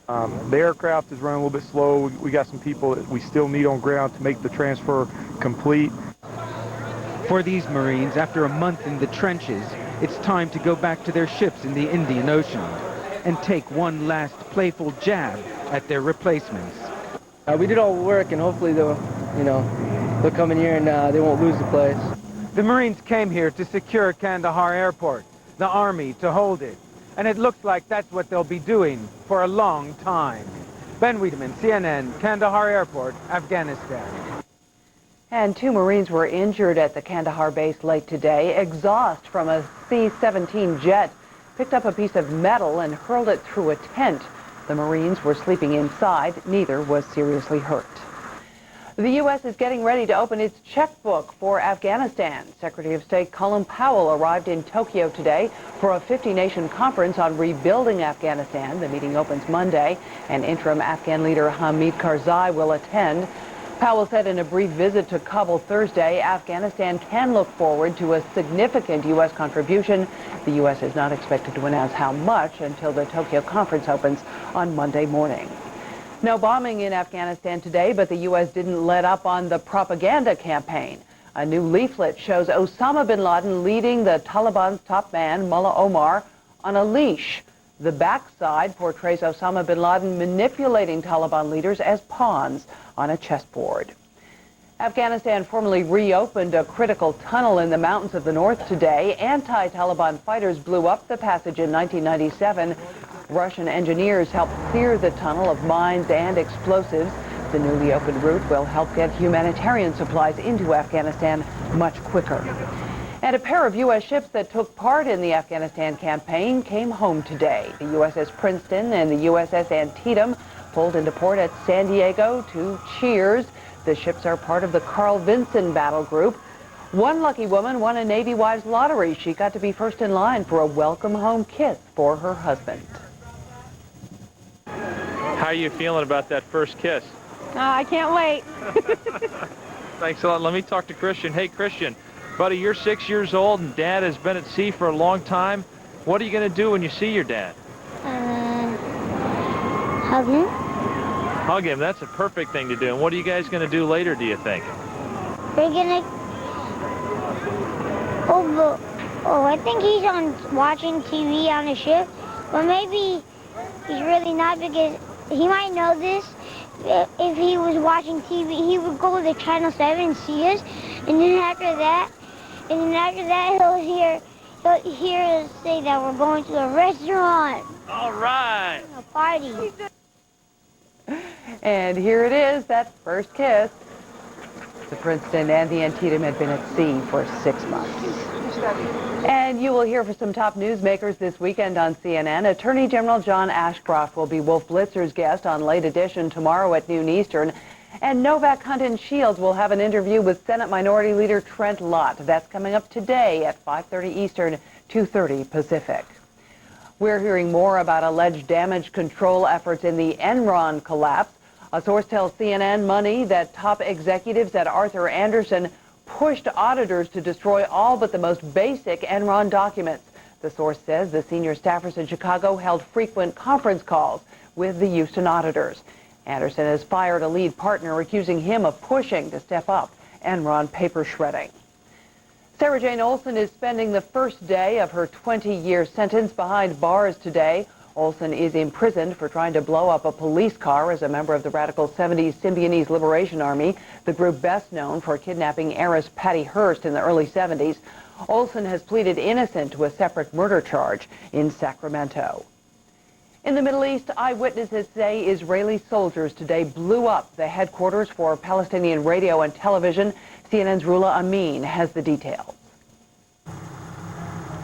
[SPEAKER 18] The aircraft is running a little bit slow. We got some people that we still need on ground to make the transfer complete.
[SPEAKER 17] For these Marines, after a month in the trenches, it's time to go back to their ships in the Indian Ocean and take one last playful jab at their replacements.
[SPEAKER 10] We did all the work, and hopefully they'll come in here and they won't lose the place.
[SPEAKER 17] The Marines came here to secure Kandahar Airport, the Army to hold it. And it looks like that's what they'll be doing for a long time. Ben Wiedemann, CNN, Kandahar Airport, Afghanistan.
[SPEAKER 14] And 2 Marines were injured at the Kandahar base late today. Exhaust from a C-17 jet picked up a piece of metal and hurled it through a tent. The Marines were sleeping inside. Neither was seriously hurt. The U.S. is getting ready to open its checkbook for Afghanistan. Secretary of State Colin Powell arrived in Tokyo today for a 50-nation conference on rebuilding Afghanistan. The meeting opens Monday, and interim Afghan leader Hamid Karzai will attend. Powell said in a brief visit to Kabul Thursday, Afghanistan can look forward to a significant U.S. contribution. The U.S. is not expected to announce how much until the Tokyo conference opens on Monday morning. No bombing in Afghanistan today, but the U.S. didn't let up on the propaganda campaign. A new leaflet shows Osama bin Laden leading the Taliban's top man, Mullah Omar, on a leash. The backside portrays Osama bin Laden manipulating Taliban leaders as pawns on a chessboard. Afghanistan formally reopened a critical tunnel in the mountains of the north today. Anti-Taliban fighters blew up the passage in 1997. Russian engineers helped clear the tunnel of mines and explosives. The newly opened route will help get humanitarian supplies into Afghanistan much quicker. And a pair of U.S. ships that took part in the Afghanistan campaign came home today. The USS Princeton and the USS Antietam pulled into port at San Diego to cheers. The ships are part of the Carl Vinson Battle Group. One lucky woman won a Navy Wives lottery. She got to be first in line for a welcome home kiss for her husband.
[SPEAKER 19] How are you feeling about that first kiss?
[SPEAKER 6] I can't wait.
[SPEAKER 19] Thanks a lot. Let me talk to Christian. Hey, Christian, buddy, you're 6 years old and Dad has been at sea for a long time. What are you going to do when you see your dad?
[SPEAKER 20] Hug him.
[SPEAKER 19] Hug him. That's a perfect thing to do. And what are you guys going to do later, do you think?
[SPEAKER 20] We're going to... Oh, I think he's watching TV on the ship. But maybe he's really not, because he might know this. If he was watching TV, he would go to Channel 7 and see us. And then after that, he'll hear us say that we're going to a restaurant.
[SPEAKER 19] All right.
[SPEAKER 20] A party.
[SPEAKER 14] And here it is, that first kiss. The Princeton and the Antietam had been at sea for 6 months. And you will hear from some top newsmakers this weekend on CNN. Attorney General John Ashcroft will be Wolf Blitzer's guest on Late Edition tomorrow at noon Eastern. And Novak Hunton Shields will have an interview with Senate Minority Leader Trent Lott. That's coming up today at 5:30 Eastern, 2:30 Pacific. We're hearing more about alleged damage control efforts in the Enron collapse. A source tells CNN Money that top executives at Arthur Andersen pushed auditors to destroy all but the most basic Enron documents. The source says the senior staffers in Chicago held frequent conference calls with the Houston auditors. Andersen has fired a lead partner, accusing him of pushing to step up Enron paper shredding. Sarah Jane Olsen is spending the first day of her 20-year sentence behind bars today. Olsen is imprisoned for trying to blow up a police car as a member of the radical 70s Symbionese Liberation Army, the group best known for kidnapping heiress Patty Hearst in the early 70s. Olsen has pleaded innocent to a separate murder charge in Sacramento. In the Middle East, eyewitnesses say Israeli soldiers today blew up the headquarters for Palestinian radio and television. CNN's Rula Amin has the details.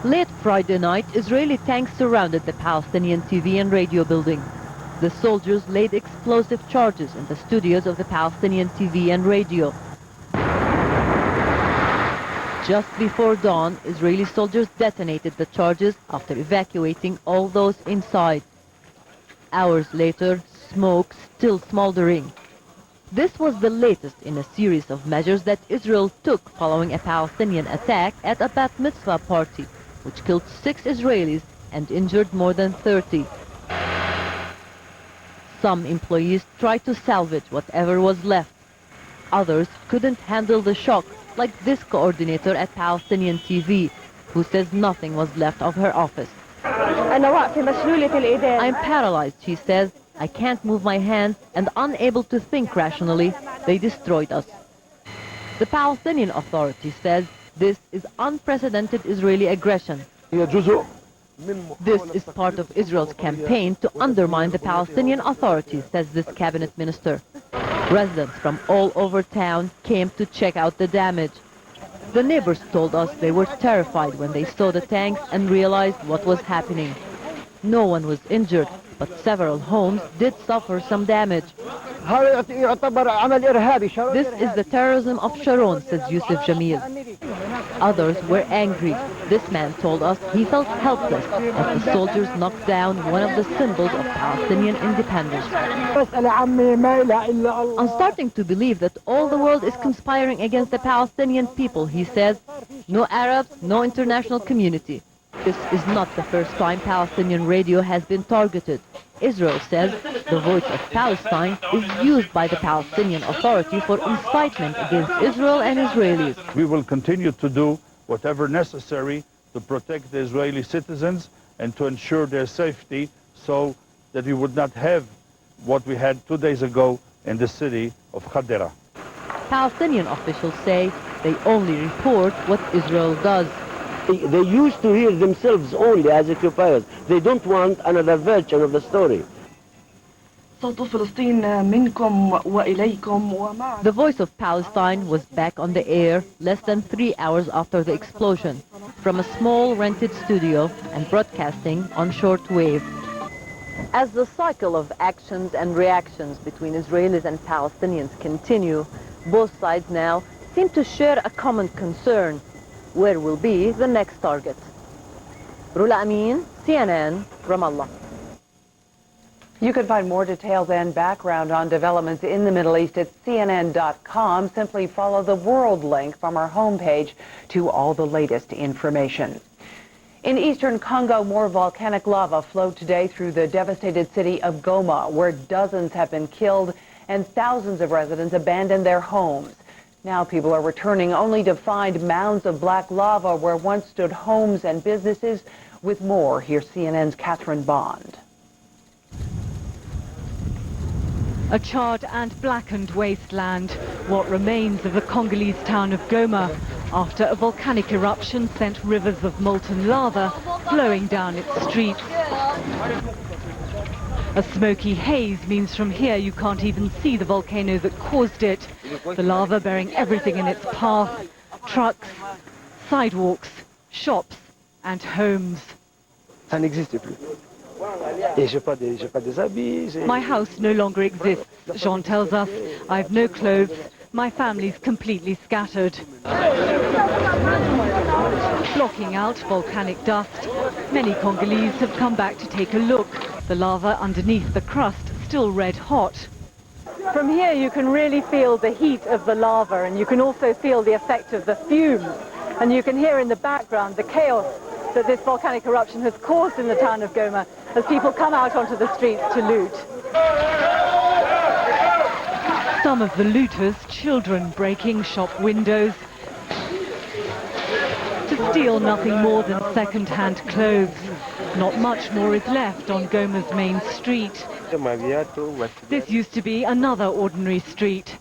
[SPEAKER 3] Late Friday night, Israeli tanks surrounded the Palestinian TV and radio building. The soldiers laid explosive charges in the studios of the Palestinian TV and radio. Just before dawn, Israeli soldiers detonated the charges after evacuating all those inside. Hours later, smoke still smoldering. This was the latest in a series of measures that Israel took following a Palestinian attack at a bat mitzvah party, which killed 6 Israelis and injured more than 30. Some employees tried to salvage whatever was left. Others couldn't handle the shock, like this coordinator at Palestinian TV, who says nothing was left of her office. I'm paralyzed, she says. I can't move my hands and unable to think rationally. They destroyed us. The Palestinian Authority says this is unprecedented Israeli aggression. This is part of Israel's campaign to undermine the Palestinian Authority, says this cabinet minister. Residents from all over town came to check out the damage. The neighbors told us they were terrified when they saw the tanks and realized what was happening. No one was injured, but several homes did suffer some damage. This is the terrorism of Sharon, says Yusuf Jamil. Others were angry. This man told us he felt helpless as the soldiers knocked down one of the symbols of Palestinian independence. I'm starting to believe that all the world is conspiring against the Palestinian people, he says. No Arabs, no international community. This is not the first time Palestinian radio has been targeted. Israel says the voice of Palestine is used by the Palestinian Authority for incitement against Israel and Israelis.
[SPEAKER 22] We will continue to do whatever necessary to protect the Israeli citizens and to ensure their safety so that we would not have what we had 2 days ago in the city of Hadera.
[SPEAKER 3] Palestinian officials say they only report what Israel does.
[SPEAKER 23] They used to hear themselves only as occupiers. They don't want another version of the story.
[SPEAKER 3] The Voice of Palestine was back on the air less than 3 hours after the explosion, from a small rented studio and broadcasting on shortwave. As the cycle of actions and reactions between Israelis and Palestinians continue, both sides now seem to share a common concern. Where will be the next target? Rula Amin, CNN, Ramallah.
[SPEAKER 14] You can find more details and background on developments in the Middle East at CNN.com. Simply follow the world link from our homepage to all the latest information. In eastern Congo, more volcanic lava flowed today through the devastated city of Goma, where dozens have been killed and thousands of residents abandoned their homes. Now people are returning only to find mounds of black lava where once stood homes and businesses. With more, here's CNN's Catherine Bond.
[SPEAKER 24] A charred and blackened wasteland, what remains of the Congolese town of Goma, after a volcanic eruption sent rivers of molten lava flowing down its streets. A smoky haze means from here you can't even see the volcano that caused it. The lava bearing everything in its path: trucks, sidewalks, shops and homes. My house no longer exists, Jean tells us. I have no clothes. My family's completely scattered. Blocking out volcanic dust, many Congolese have come back to take a look. The lava underneath the crust still red hot. From here you can really feel the heat of the lava, and you can also feel the effect of the fumes. And you can hear in the background the chaos that this volcanic eruption has caused in the town of Goma as people come out onto the streets to loot. Some of the looters, children breaking shop windows to steal nothing more than second-hand clothes. Not much more is left on Goma's main street. This used to be another ordinary street.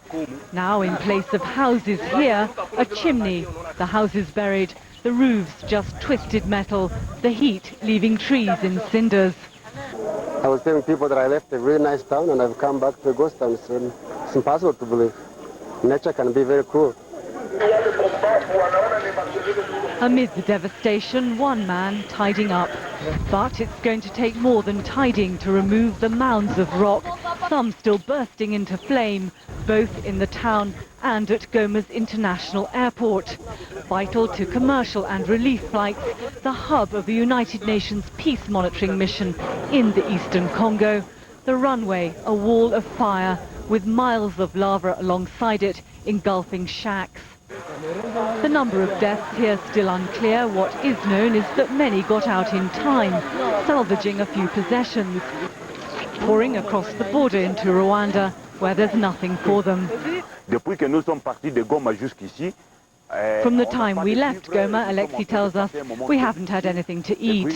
[SPEAKER 24] Now, in place of houses here, a chimney. The houses buried, the roofs just twisted metal, the heat leaving trees in cinders.
[SPEAKER 2] I was telling people that I left a really nice town and I've come back to a ghost town. It's impossible to believe. Nature can be very cruel.
[SPEAKER 24] Amid the devastation, one man tidying up. But it's going to take more than tidying to remove the mounds of rock, some still bursting into flame, both in the town and at Goma's International Airport. Vital to commercial and relief flights, the hub of the United Nations peace monitoring mission in the eastern Congo. The runway, a wall of fire, with miles of lava alongside it, engulfing shacks. The number of deaths here still unclear. What is known is that many got out in time, salvaging a few possessions, pouring across the border into Rwanda, where there's nothing for them. From the time we left Goma, Alexei tells us, we haven't had anything to eat.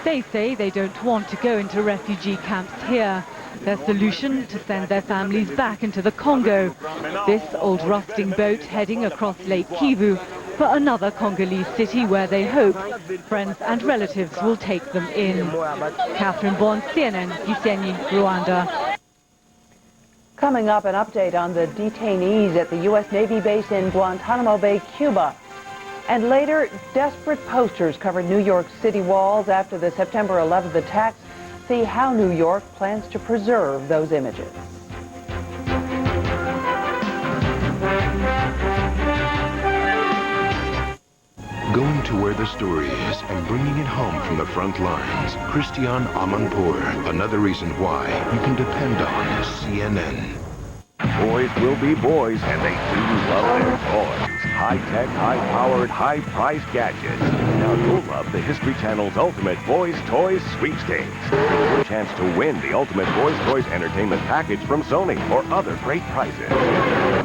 [SPEAKER 24] They say they don't want to go into refugee camps here. Their solution, to send their families back into the Congo. This old rusting boat heading across Lake Kivu for another Congolese city where they hope friends and relatives will take them in. Catherine Bon, CNN, Gisenyi, Rwanda.
[SPEAKER 14] Coming up, an update on the detainees at the U.S. Navy base in Guantanamo Bay, Cuba. And later, desperate posters covered New York City walls after the September 11th attacks. See how New York plans to preserve those images.
[SPEAKER 7] Going to where the story is and bringing it home from the front lines. Christian Amanpour, another reason why you can depend on CNN.
[SPEAKER 12] Boys will be boys, and they do love their toys. High-tech, high-powered, high-priced gadgets. Now you'll love the History Channel's Ultimate Boys Toys Sweepstakes. Your chance to win the Ultimate Boys Toys Entertainment Package from Sony or other great prizes.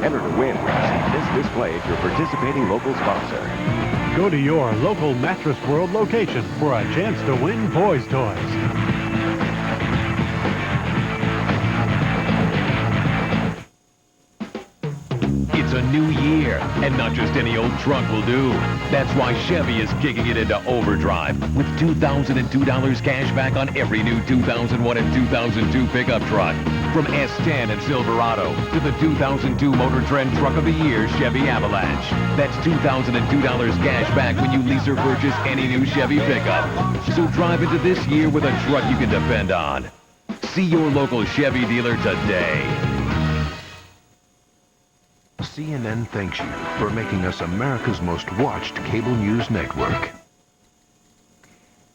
[SPEAKER 12] Enter to win when you see this display at your participating local sponsor.
[SPEAKER 21] Go to your local Mattress World location for a chance to win Boys Toys.
[SPEAKER 25] It's a new year, and not just any old truck will do. That's why Chevy is kicking it into overdrive with $2,002 cash back on every new 2001 and 2002 pickup truck. From S10 and Silverado to the 2002 Motor Trend Truck of the Year Chevy Avalanche. That's $2,002 cash back when you lease or purchase any new Chevy pickup. So drive into this year with a truck you can depend on. See your local Chevy dealer today.
[SPEAKER 7] CNN thanks you for making us America's most watched cable news network.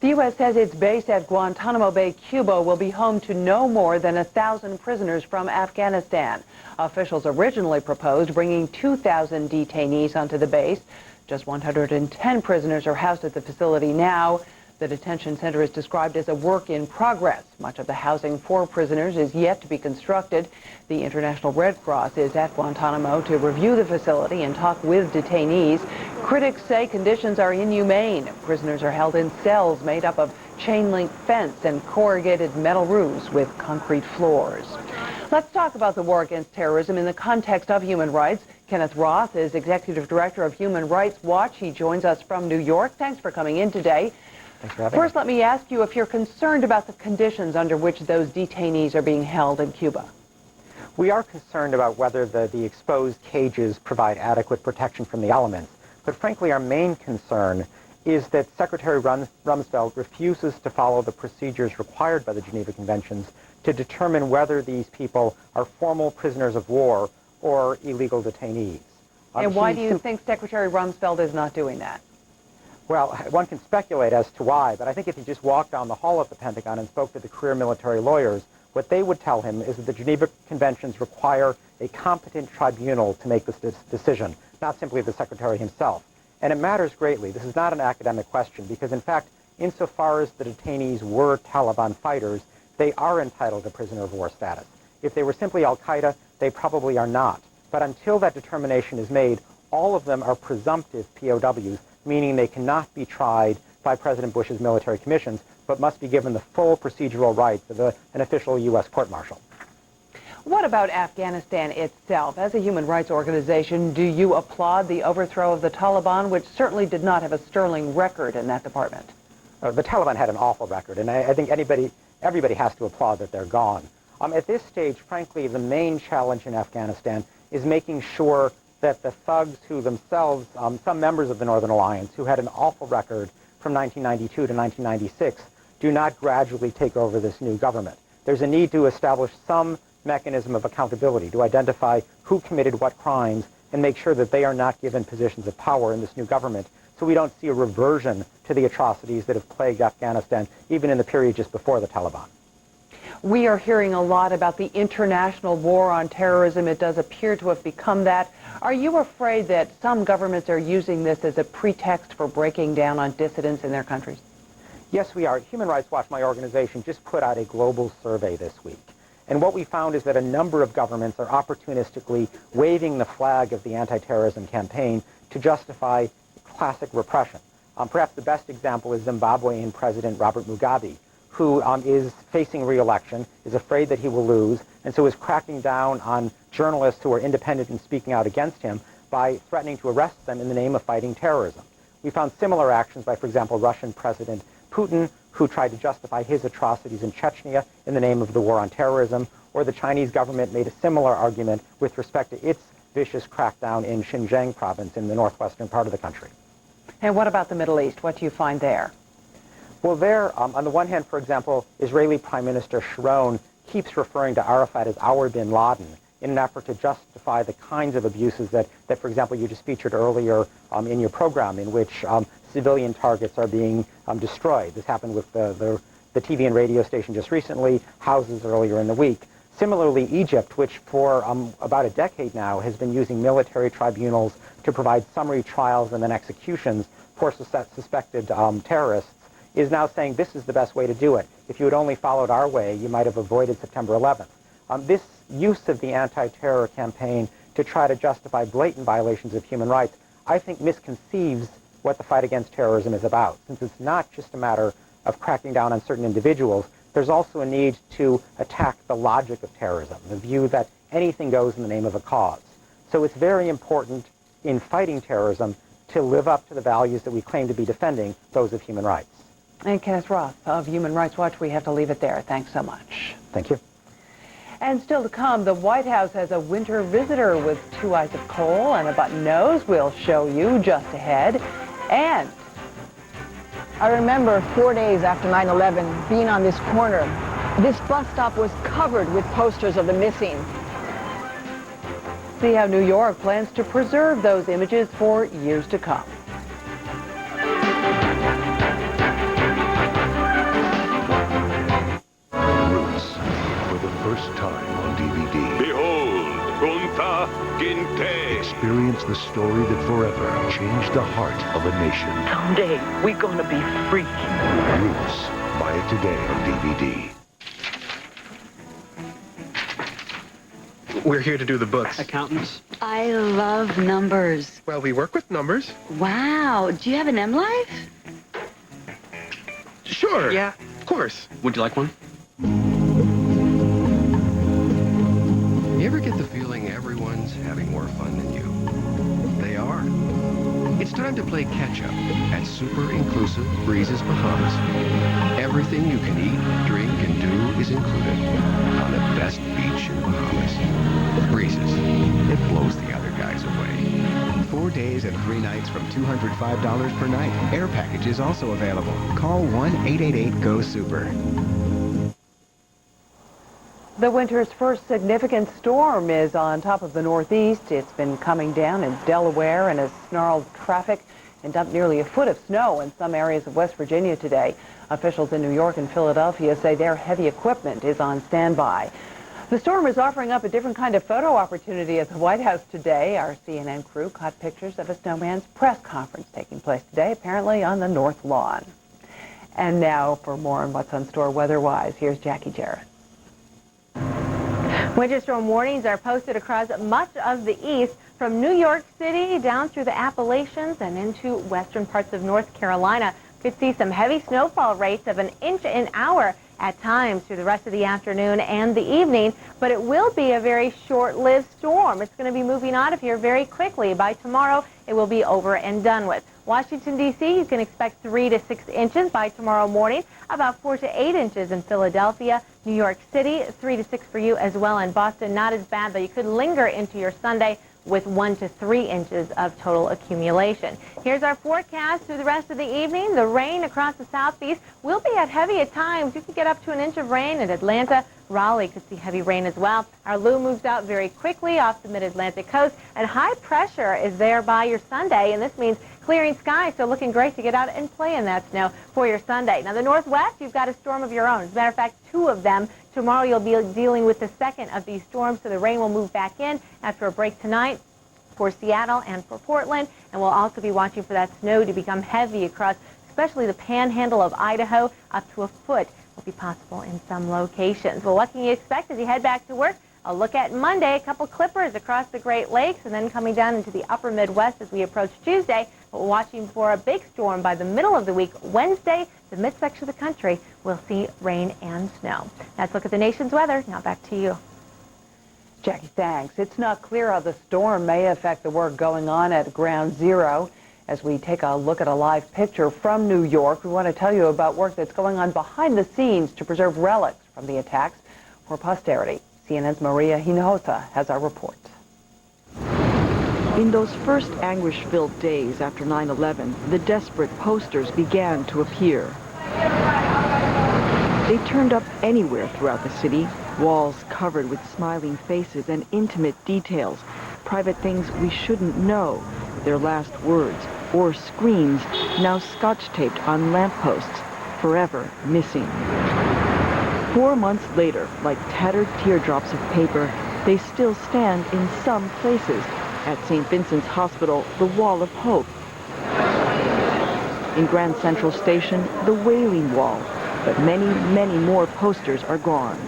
[SPEAKER 14] The U.S. says its base at Guantanamo Bay, Cuba will be home to no more than 1,000 prisoners from Afghanistan. Officials originally proposed bringing 2,000 detainees onto the base. Just 110 prisoners are housed at the facility now. The detention center is described as a work in progress. Much of the housing for prisoners is yet to be constructed. The International Red Cross is at Guantanamo to review the facility and talk with detainees. Critics say conditions are inhumane. Prisoners are held in cells made up of chain-link fence and corrugated metal roofs with concrete floors. Let's talk about the war against terrorism in the context of human rights. Kenneth Roth is Executive Director of Human Rights Watch. He joins us from New York. Thanks for coming in today.
[SPEAKER 26] Thanks for having me.
[SPEAKER 14] First, let me ask you if you're concerned about the conditions under which those detainees are being held in Cuba.
[SPEAKER 26] We are concerned about whether the exposed cages provide adequate protection from the elements. But frankly, our main concern is that Secretary Rumsfeld refuses to follow the procedures required by the Geneva Conventions to determine whether these people are formal prisoners of war or illegal detainees.
[SPEAKER 14] And why do you think Secretary Rumsfeld is not doing that?
[SPEAKER 26] Well, one can speculate as to why, but I think if he just walked down the hall of the Pentagon and spoke to the career military lawyers, what they would tell him is that the Geneva Conventions require a competent tribunal to make this decision, not simply the Secretary himself. And it matters greatly. This is not an academic question because, in fact, insofar as the detainees were Taliban fighters, they are entitled to prisoner of war status. If they were simply al-Qaeda, they probably are not. But until that determination is made, all of them are presumptive POWs, meaning they cannot be tried by President Bush's military commissions, but must be given the full procedural rights of an official U.S. court-martial.
[SPEAKER 14] What about Afghanistan itself? As a human rights organization, do you applaud the overthrow of the Taliban, which certainly did not have a sterling record in that department?
[SPEAKER 26] The Taliban had an awful record, and I think everybody has to applaud that they're gone. At this stage, frankly, the main challenge in Afghanistan is making sure that the thugs who themselves, some members of the Northern Alliance, who had an awful record from 1992 to 1996, do not gradually take over this new government. There's a need to establish some mechanism of accountability to identify who committed what crimes and make sure that they are not given positions of power in this new government, so we don't see a reversion to the atrocities that have plagued Afghanistan even in the period just before the Taliban.
[SPEAKER 14] We are hearing a lot about the international war on terrorism. It does appear to have become that. Are you afraid that some governments are using this as a pretext for breaking down on dissidents in their countries?
[SPEAKER 26] Yes, we are. Human Rights Watch, my organization, just put out a global survey this week. And what we found is that a number of governments are opportunistically waving the flag of the anti-terrorism campaign to justify classic repression. Perhaps the best example is Zimbabwean President Robert Mugabe, who is facing re-election, is afraid that he will lose, and so is cracking down on journalists who are independent and speaking out against him by threatening to arrest them in the name of fighting terrorism. We found similar actions by, for example, Russian President Putin, who tried to justify his atrocities in Chechnya in the name of the war on terrorism, or the Chinese government made a similar argument with respect to its vicious crackdown in Xinjiang province in the northwestern part of the country.
[SPEAKER 14] And what about the Middle East? What do you find there?
[SPEAKER 26] Well, there, on the one hand, for example, Israeli Prime Minister Sharon keeps referring to Arafat as our bin Laden in an effort to justify the kinds of abuses that for example, you just featured earlier in your program, in which civilian targets are being destroyed. This happened with the TV and radio station just recently, houses earlier in the week. Similarly, Egypt, which for about a decade now has been using military tribunals to provide summary trials and then executions for suspected terrorists, is now saying this is the best way to do it. If you had only followed our way, you might have avoided September 11th. This use of the anti-terror campaign to try to justify blatant violations of human rights, I think misconceives what the fight against terrorism is about. Since it's not just a matter of cracking down on certain individuals, there's also a need to attack the logic of terrorism, the view that anything goes in the name of a cause. So it's very important in fighting terrorism to live up to the values that we claim to be defending, those of human rights.
[SPEAKER 14] And Kenneth Roth of Human Rights Watch, we have to leave it there. Thanks so much.
[SPEAKER 26] Thank you.
[SPEAKER 14] And still to come, the White House has a winter visitor with 2 eyes of coal and a button nose. We'll show you just ahead. And
[SPEAKER 1] I remember 4 days after 9/11 being on this corner. This bus stop was covered with posters of the missing.
[SPEAKER 14] see how New York plans to preserve those images for years to come.
[SPEAKER 7] For the first time on DVD.
[SPEAKER 12] Behold, Kunta Kinte.
[SPEAKER 7] Experience the story that forever changed the heart of a nation.
[SPEAKER 5] Someday, we're gonna be free.
[SPEAKER 7] Roots. Buy it today on DVD.
[SPEAKER 8] We're here to do the books. Accountants?
[SPEAKER 9] I love numbers.
[SPEAKER 8] Well, we work with numbers.
[SPEAKER 9] Wow. Do you have an M Life?
[SPEAKER 8] Sure. Yeah, of course. Would you like one?
[SPEAKER 11] You ever get the feeling everyone's having more fun than you? They are. It's time to play catch-up at Super Inclusive Breezes Bahamas. Everything you can eat, drink, and do is included on the best beach in the Bahamas. Breezes. It blows the other guys away.
[SPEAKER 13] 4 days and 3 nights from $205 per night. Air package is also available. Call 1-888-GO-SUPER.
[SPEAKER 14] The winter's first significant storm is on top of the Northeast. It's been coming down in Delaware and has snarled traffic and dumped nearly a foot of snow in some areas of West Virginia today. Officials in New York and Philadelphia say their heavy equipment is on standby. The storm is offering up a different kind of photo opportunity at the White House today. Our CNN crew caught pictures of a snowman's press conference taking place today, apparently on the North Lawn. And now for more on what's on store weather-wise, here's Jackie Jarrett.
[SPEAKER 27] Winter storm warnings are posted across much of the east, from New York City down through the Appalachians and into western parts of North Carolina. Could see some heavy snowfall rates of 1 inch an hour at times through the rest of the afternoon and the evening, but it will be a very short-lived storm. It's going to be moving out of here very quickly. By tomorrow, it will be over and done with. Washington, D.C., you can expect 3 to 6 inches by tomorrow morning, about 4 to 8 inches in Philadelphia. New York City, 3 to 6 for you as well. In Boston, not as bad, though you could linger into your Sunday with 1 to 3 inches of total accumulation. Here's our forecast through the rest of the evening. The rain across the southeast will be at heavy at times. You could get up to an inch of rain in Atlanta. Raleigh could see heavy rain as well. Our low moves out very quickly off the mid-Atlantic coast, and high pressure is there by your Sunday, and this means clearing skies, so looking great to get out and play in that snow for your Sunday. Now, the northwest, you've got a storm of your own. As a matter of fact, 2 of them. Tomorrow, you'll be dealing with the second of these storms, so the rain will move back in after a break tonight for Seattle and for Portland, and we'll also be watching for that snow to become heavy across especially the panhandle of Idaho. Up to a foot will be possible in some locations. Well, what can you expect as you head back to work? A look at Monday, a couple clippers across the Great Lakes, and then coming down into the upper Midwest as we approach Tuesday. But we're watching for a big storm by the middle of the week. Wednesday, the midsection of the country will see rain and snow. Let's look at the nation's weather. Now back to you.
[SPEAKER 14] Jackie, thanks. It's not clear how the storm may affect the work going on at Ground Zero. As we take a look at a live picture from New York, we want to tell you about work that's going on behind the scenes to preserve relics from the attacks for posterity. CNN's Maria Hinojosa has our report.
[SPEAKER 1] In those first anguish-filled days after 9/11, the desperate posters began to appear. They turned up anywhere throughout the city, walls covered with smiling faces and intimate details, private things we shouldn't know, their last words, or screams now scotch-taped on lampposts, forever missing. 4 months later, like tattered teardrops of paper, they still stand in some places. At St. Vincent's Hospital, the Wall of Hope. In Grand Central Station, the Wailing Wall. But many, many more posters are gone.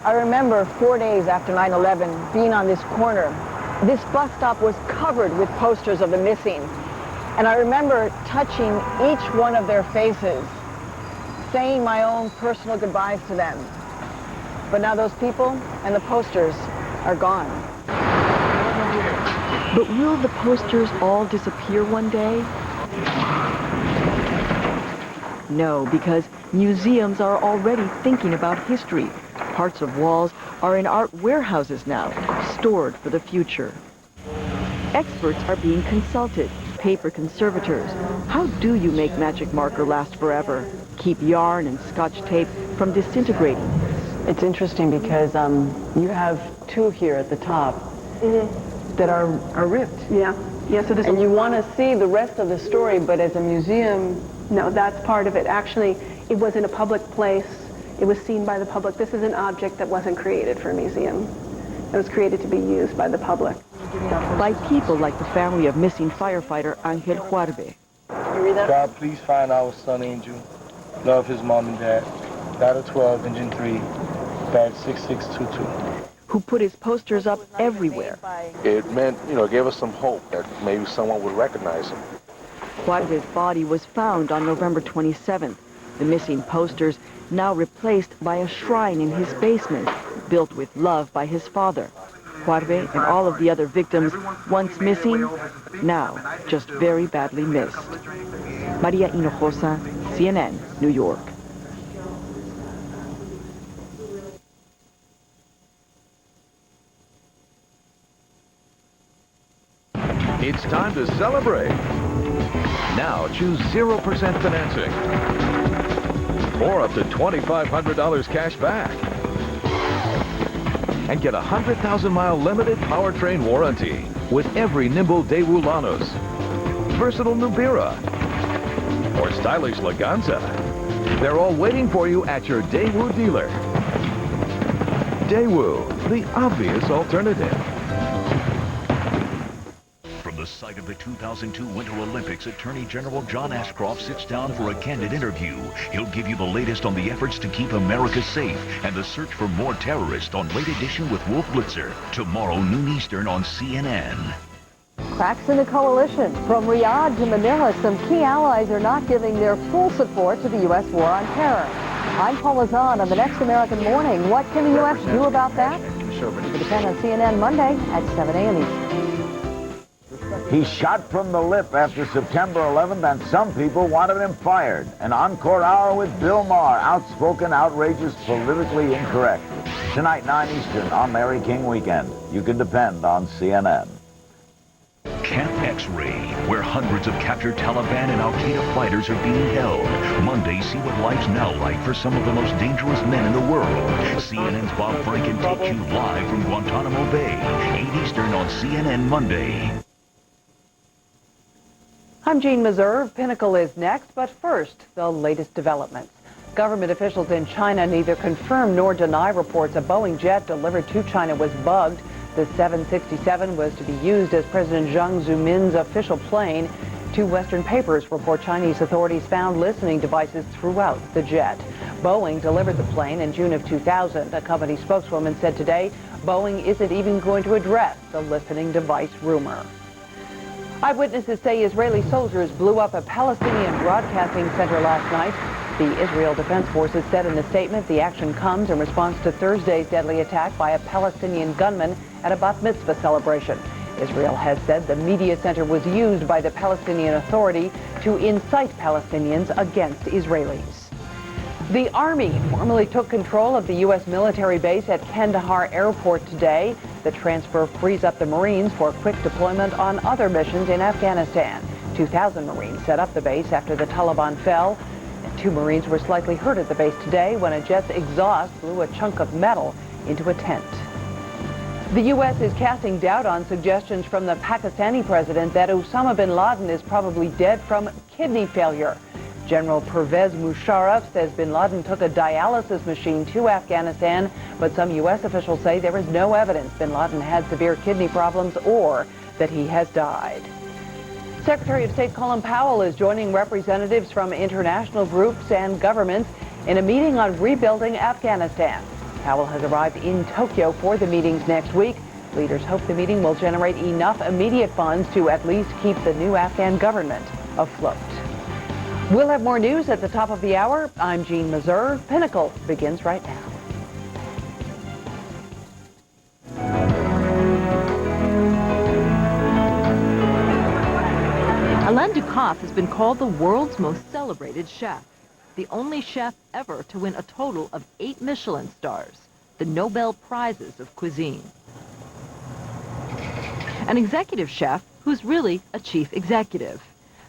[SPEAKER 1] I remember 4 days after 9/11 being on this corner. This bus stop was covered with posters of the missing. And I remember touching each one of their faces, saying my own personal goodbyes to them. But now those people and the posters are gone. But will the posters all disappear one day? No, because museums are already thinking about history. Parts of walls are in art warehouses now, stored for the future. Experts are being consulted, paper conservators. How do you make magic marker last forever? Keep yarn and scotch tape from disintegrating. It's interesting because you have 2 here at the top that are ripped.
[SPEAKER 4] Yeah. So this.
[SPEAKER 1] And you want to see the rest of the story, but as a museum...
[SPEAKER 4] No, that's part of it. Actually, it was in a public place. It was seen by the public. This is an object that wasn't created for a museum. It was created to be used by the public.
[SPEAKER 1] By people like the family of missing firefighter Angel Juarbe.
[SPEAKER 4] You read that?
[SPEAKER 6] God, please find our son Angel. Love his mom and dad. Battle 12, Engine 3, badge 6622.
[SPEAKER 1] Who put his posters up everywhere.
[SPEAKER 10] It meant, it gave us some hope that maybe someone would recognize him.
[SPEAKER 1] Juarbe's body was found on November 27th. The missing posters now replaced by a shrine in his basement, built with love by his father. Juarbe and all of the other victims, once missing, now just very badly missed. Maria Hinojosa, CNN, New York.
[SPEAKER 15] It's time to celebrate. Now choose 0% financing or up to $2,500 cash back. And get a 100,000-mile limited powertrain warranty with every nimble Daewoo Lanos, versatile Nubira, or stylish Laganza. They're all waiting for you at your Daewoo dealer. Daewoo, the obvious alternative.
[SPEAKER 12] From the site of the 2002 Winter Olympics, Attorney General John Ashcroft sits down for a candid interview. He'll give you the latest on the efforts to keep America safe and the search for more terrorists on Late Edition with Wolf Blitzer. Tomorrow, noon Eastern on CNN.
[SPEAKER 16] Cracks in the coalition. From Riyadh to Manila, some key allies are not giving their full support to the U.S. war on terror. I'm Paula Zahn on the Next American Morning. What can the U.S. do about that? It will depend on CNN Monday at 7 a.m. Eastern.
[SPEAKER 3] He's shot from the lip after September 11th, and some people wanted him fired. An encore hour with Bill Maher, outspoken, outrageous, politically incorrect. Tonight, 9 Eastern, on Larry King Weekend. You can depend on CNN.
[SPEAKER 17] Camp X-Ray, where hundreds of captured Taliban and Al-Qaeda fighters are being held. Monday, see what life's now like for some of the most dangerous men in the world. CNN's Bob Franken takes you live from Guantanamo Bay. 8 Eastern on CNN Monday.
[SPEAKER 14] I'm Jean Meserve. Pinnacle is next, but first, the latest developments. Government officials in China neither confirm nor deny reports a Boeing jet delivered to China was bugged. The 767 was to be used as President Jiang Zemin's official plane. Two Western papers report Chinese authorities found listening devices throughout the jet. Boeing delivered the plane in June of 2000. A company spokeswoman said today Boeing isn't even going to address the listening device rumor. Eyewitnesses say Israeli soldiers blew up a Palestinian broadcasting center last night. The Israel Defense Forces said in a statement the action comes in response to Thursday's deadly attack by a Palestinian gunman at a bat mitzvah celebration. Israel has said the media center was used by the Palestinian Authority to incite Palestinians against Israelis. The Army formally took control of the U.S. military base at Kandahar Airport today. The transfer frees up the Marines for quick deployment on other missions in Afghanistan. 2,000 Marines set up the base after the Taliban fell. And 2 Marines were slightly hurt at the base today when a jet's exhaust blew a chunk of metal into a tent. The U.S. is casting doubt on suggestions from the Pakistani president that Osama bin Laden is probably dead from kidney failure. General Pervez Musharraf says bin Laden took a dialysis machine to Afghanistan, but some U.S. officials say there is no evidence bin Laden had severe kidney problems or that he has died. Secretary of State Colin Powell is joining representatives from international groups and governments in a meeting on rebuilding Afghanistan. Powell has arrived in Tokyo for the meetings next week. Leaders hope the meeting will generate enough immediate funds to at least keep the new Afghan government afloat. We'll have more news at the top of the hour. I'm Jean Meserve. Pinnacle begins right now.
[SPEAKER 18] Alain Ducasse has been called the world's most celebrated chef, the only chef ever to win a total of 8 Michelin stars, the Nobel Prizes of cuisine. An executive chef who's really a chief executive,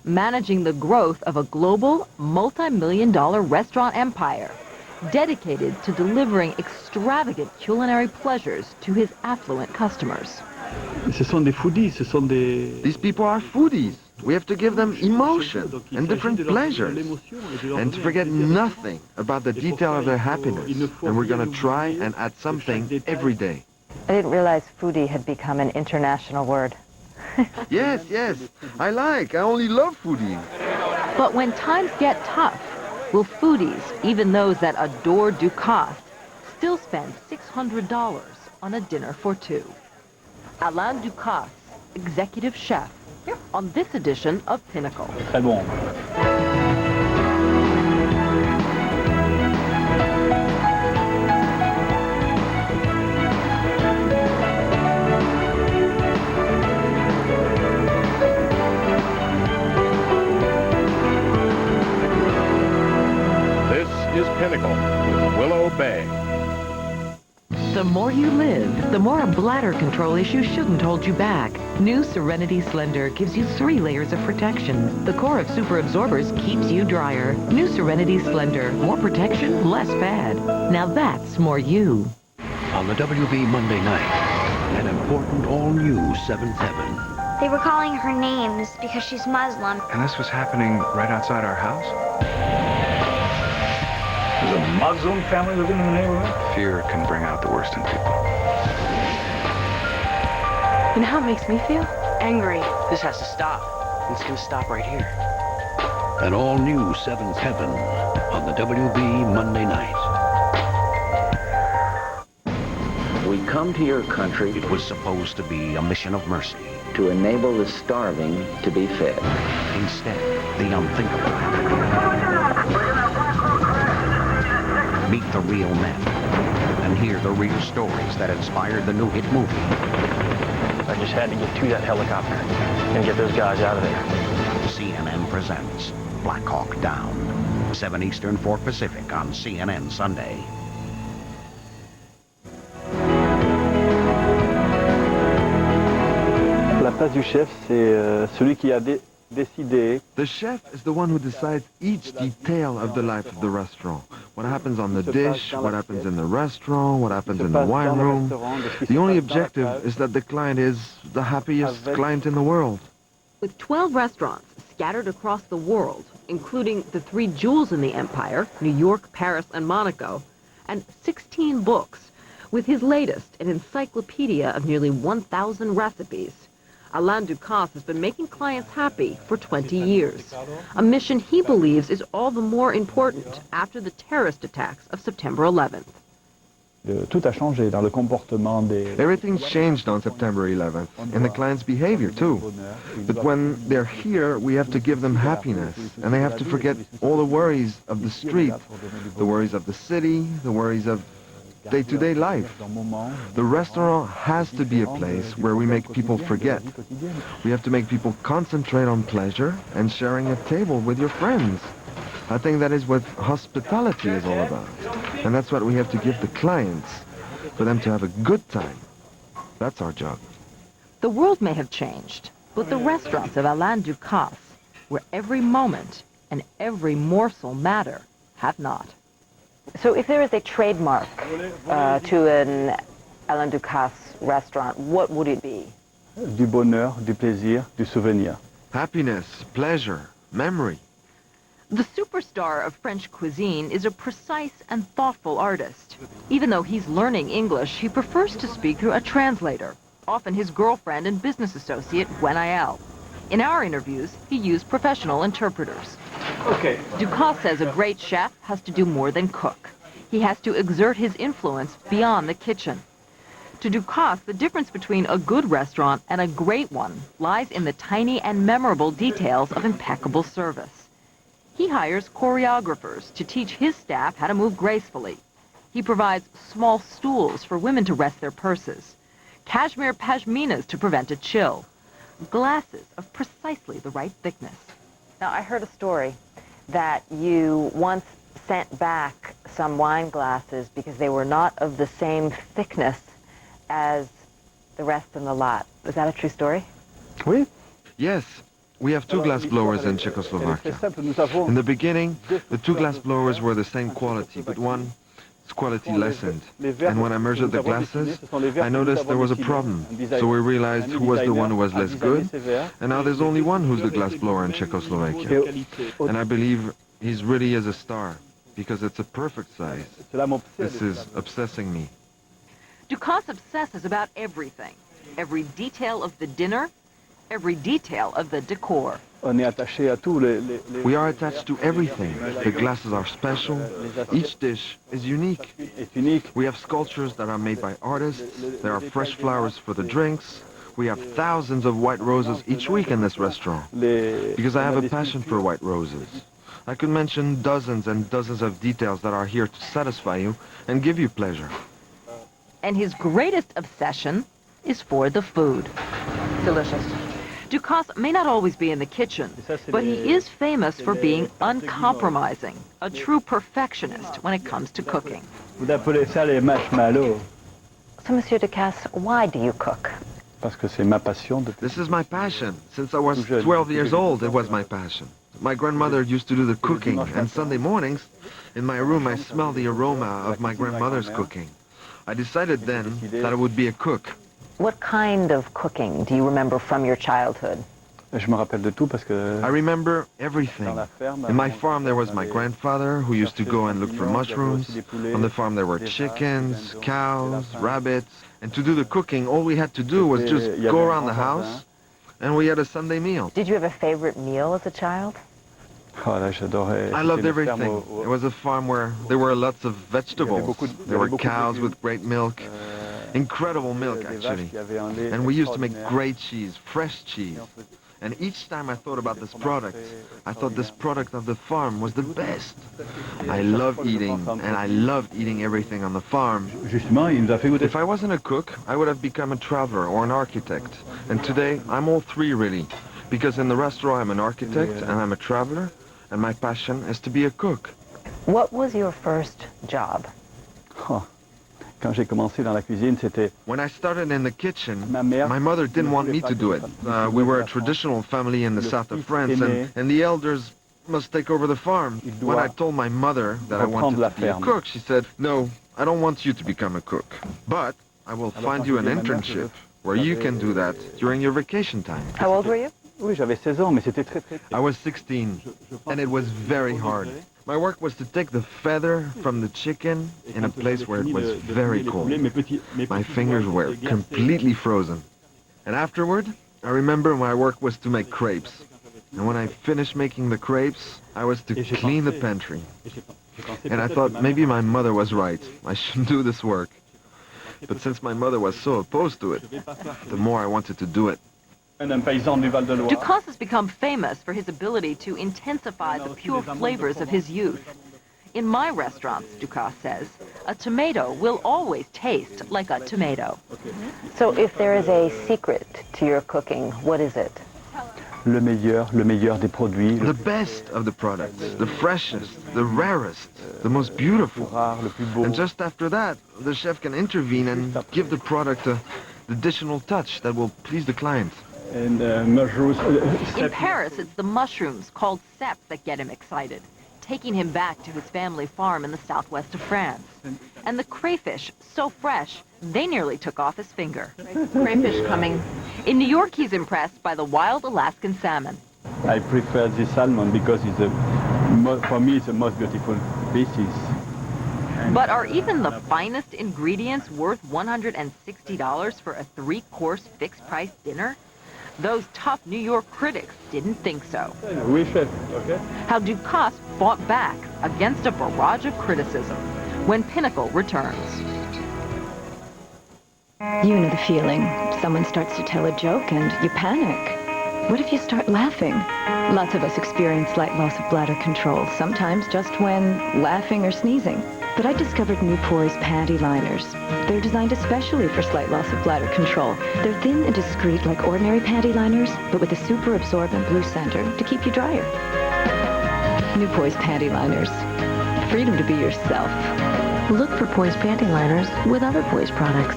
[SPEAKER 18] managing the growth of a global, multi-million-dollar restaurant empire, dedicated to delivering extravagant culinary pleasures to his affluent customers.
[SPEAKER 19] These people are foodies. We have to give them emotion and different pleasures, and to forget nothing about the detail of their happiness. And we're going to try and add something every day.
[SPEAKER 20] I didn't realize foodie had become an international word.
[SPEAKER 19] Yes, I only love foodie.
[SPEAKER 18] But when times get tough, will foodies, even those that adore Ducasse, still spend $600 on a dinner for 2? Alain Ducasse, executive chef, on this edition of Pinnacle.
[SPEAKER 6] Très bon.
[SPEAKER 15] This is Pinnacle with Willow Bay.
[SPEAKER 22] The more you live, the more a bladder control issue shouldn't hold you back. New Serenity Slender gives you 3 layers of protection. The core of super absorbers keeps you drier. New Serenity Slender. More protection, less bad. Now that's more you.
[SPEAKER 11] On the WB Monday night, an important all-new 7th Heaven.
[SPEAKER 23] They were calling her names because she's Muslim.
[SPEAKER 28] And this was happening right outside our house?
[SPEAKER 6] There's a Muslim family living in the neighborhood?
[SPEAKER 28] Fear can bring out the worst in people.
[SPEAKER 24] You know how it makes me feel? Angry.
[SPEAKER 29] This has to stop. It's going to stop right here.
[SPEAKER 11] An all-new 7th Heaven on the WB Monday night.
[SPEAKER 17] We come to your country. It was supposed to be a mission of mercy.
[SPEAKER 30] To enable the starving to be fed.
[SPEAKER 17] Instead, the unthinkable. Meet the real men and hear the real stories that inspired the new hit movie, The
[SPEAKER 2] just had to get to that helicopter and get those guys out of there.
[SPEAKER 5] CNN presents Blackhawk Down, 7 Eastern, 4 Pacific on CNN Sunday.
[SPEAKER 7] La place du chef, c'est celui qui a décidé.
[SPEAKER 19] The chef is the one who decides each detail of the life of the restaurant. What happens on the dish, what happens in the restaurant, what happens in the wine room. The only objective is that the client is the happiest client in the world.
[SPEAKER 18] With 12 restaurants scattered across the world, including the 3 jewels in the empire, New York, Paris, and Monaco, and 16 books, with his latest, an encyclopedia of nearly 1,000 recipes, Alain Ducasse has been making clients happy for 20 years, a mission he believes is all the more important after the terrorist attacks of September 11th.
[SPEAKER 7] Tout a changé dans le comportement des...
[SPEAKER 19] Everything's changed on September 11th, and the client's behavior too. But when they're here, we have to give them happiness, and they have to forget all the worries of the street, the worries of the city, the worries of day-to-day life. The restaurant has to be a place where we make people forget. We have to make people concentrate on pleasure and sharing a table with your friends. I think that is what hospitality is all about. And that's what we have to give the clients, for them to have a good time. That's our job.
[SPEAKER 18] The world may have changed, but the restaurants of Alain Ducasse, where every moment and every morsel matter, have not.
[SPEAKER 20] So if there is a trademark to an Alain Ducasse restaurant, what would it be?
[SPEAKER 7] Du bonheur, du plaisir, du souvenir.
[SPEAKER 19] Happiness, pleasure, memory.
[SPEAKER 18] The superstar of French cuisine is a precise and thoughtful artist. Even though he's learning English, he prefers to speak through a translator, often his girlfriend and business associate, Gwen Ayel. In our interviews, he used professional interpreters.
[SPEAKER 7] Okay.
[SPEAKER 18] Ducasse says a great chef has to do more than cook. He has to exert his influence beyond the kitchen. To Ducasse, the difference between a good restaurant and a great one lies in the tiny and memorable details of impeccable service. He hires choreographers to teach his staff how to move gracefully. He provides small stools for women to rest their purses, cashmere pashminas to prevent a chill, glasses of precisely the right thickness.
[SPEAKER 20] Now, I heard a story that you once sent back some wine glasses because they were not of the same thickness as the rest in the lot. Is that a true story?
[SPEAKER 19] Oui. Yes. We have 2 glass blowers in Czechoslovakia. In the beginning, the 2 glass blowers were the same quality, but one's quality lessened. And when I measured the glasses, I noticed there was a problem. So we realized who was the one who was less good, and now there's only one who's the glass blower in Czechoslovakia. And I believe he's really is a star, because it's a perfect size. This is obsessing me.
[SPEAKER 18] Ducasse obsesses about everything. Every detail of the dinner, every detail of the decor.
[SPEAKER 7] We
[SPEAKER 19] are attached to everything. The glasses are special. Each dish is unique. We have sculptures that are made by artists. There are fresh flowers for the drinks. We have thousands of white roses each week in this restaurant, because I have a passion for white roses. I could mention dozens and dozens of details that are here to satisfy you and give you pleasure.
[SPEAKER 18] And his greatest obsession is for the food. Delicious. Ducasse may not always be in the kitchen, but he is famous for being uncompromising, a true perfectionist when it comes to cooking.
[SPEAKER 7] Vous appelez ça les marshmallows.
[SPEAKER 20] So, Monsieur Ducasse, why do you cook?
[SPEAKER 7] Parce que c'est ma passion.
[SPEAKER 19] This is my passion. Since I was 12 years old, it was my passion. My grandmother used to do the cooking, and Sunday mornings, in my room, I smell the aroma of my grandmother's cooking. I decided then that I would be a cook.
[SPEAKER 20] What kind of cooking do you remember from your childhood?
[SPEAKER 7] Je me rappelle de tout parce que...
[SPEAKER 19] I remember everything. In my farm there was my grandfather who used to go and look for mushrooms. On the farm there were chickens, cows, rabbits. And to do the cooking, all we had to do was just go around the house and we had a Sunday meal.
[SPEAKER 20] Did you have a favorite meal as a child?
[SPEAKER 19] I loved everything. It was a farm where there were lots of vegetables. There were cows with great milk. Incredible milk, actually. And we used to make great cheese, fresh cheese. And each time I thought about this product, I thought this product of the farm was the best. I love eating, and I loved eating everything on the farm. If I wasn't a cook, I would have become a traveler or an architect. And today, I'm all three really. Because in the restaurant, I'm an architect, and I'm a traveler, and my passion is to be a cook.
[SPEAKER 20] What was your first job?
[SPEAKER 7] Quand j'ai commencé dans la cuisine, c'était...
[SPEAKER 19] When I started in the kitchen, my mother didn't want me to do it. We were a traditional family in the south of France, and the elders must take over the farm. When I told my mother that I wanted to be a cook, she said, "No, I don't want you to become a cook. But I will find you an internship where you can do that during your vacation time."
[SPEAKER 20] How old were you?
[SPEAKER 7] Oui, j'avais 16 ans, mais c'était très.
[SPEAKER 19] I was 16, and it was very hard. My work was to take the feather from the chicken in a place where it was very cold. My fingers were completely frozen. And afterward, I remember my work was to make crepes. And when I finished making the crepes, I was to clean the pantry. And I thought maybe my mother was right. I shouldn't do this work. But since my mother was so opposed to it, the more I wanted to do it.
[SPEAKER 18] Ducasse has become famous for his ability to intensify the pure flavors of his youth. In my restaurants, Ducasse says, a tomato will always taste like a tomato.
[SPEAKER 20] So if there is a secret to your cooking, what is it?
[SPEAKER 7] Le meilleur des produits.
[SPEAKER 19] The best of the products, the freshest, the rarest, the most beautiful. And just after that, the chef can intervene and give the product an additional touch that will please the client.
[SPEAKER 18] In Paris, it's the mushrooms called ceps that get him excited, taking him back to his family farm in the southwest of France. And the crayfish, so fresh, they nearly took off his finger.
[SPEAKER 20] Crayfish coming.
[SPEAKER 18] In New York, he's impressed by the wild Alaskan salmon.
[SPEAKER 7] I prefer the salmon because for me it's the most beautiful species.
[SPEAKER 18] But are even the finest ingredients worth $160 for a 3-course fixed-price dinner? Those tough New York critics didn't think so.
[SPEAKER 7] Oui, chef. Okay.
[SPEAKER 18] How Ducasse fought back against a barrage of criticism when Pinnacle returns.
[SPEAKER 1] You know the feeling. Someone starts to tell a joke and you panic. What if you start laughing? Lots of us experience slight loss of bladder control, sometimes just when laughing or sneezing. But I discovered new Poise panty liners. They're designed especially for slight loss of bladder control. They're thin and discreet like ordinary panty liners, but with a super absorbent blue center to keep you drier. New Poise panty liners. Freedom to be yourself.
[SPEAKER 22] Look for Poise panty liners with other Poise products.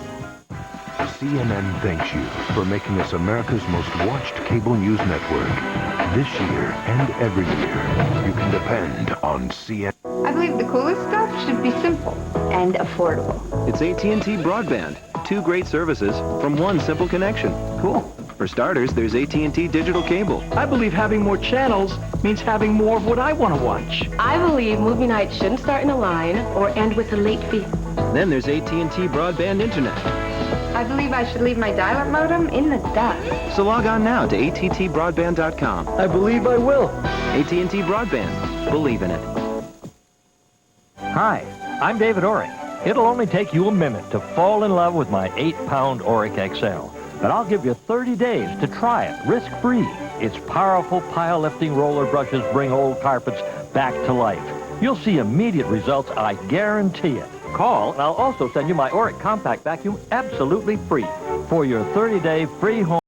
[SPEAKER 12] CNN thanks you for making us America's most watched cable news network. This year and every year, you can depend on CNN.
[SPEAKER 4] I believe the coolest stuff should be simple and affordable.
[SPEAKER 8] It's AT&T Broadband. 2 great services from one simple connection.
[SPEAKER 9] Cool.
[SPEAKER 8] For starters, there's AT&T Digital Cable.
[SPEAKER 9] I believe having more channels means having more of what I want to watch.
[SPEAKER 10] I believe movie nights shouldn't start in a line or end with a late fee.
[SPEAKER 8] Then there's AT&T Broadband Internet.
[SPEAKER 4] I believe I should leave my dial-up modem in the dust.
[SPEAKER 8] So log on now to attbroadband.com.
[SPEAKER 9] I believe I will.
[SPEAKER 8] AT&T Broadband. Believe in it.
[SPEAKER 13] Hi, I'm David Oric. It'll only take you a minute to fall in love with my 8-pound Oric XL. But I'll give you 30 days to try it, risk-free. Its powerful pile-lifting roller brushes bring old carpets back to life. You'll see immediate results, I guarantee it. Call, and I'll also send you my Oric Compact Vacuum absolutely free for your 30-day free home.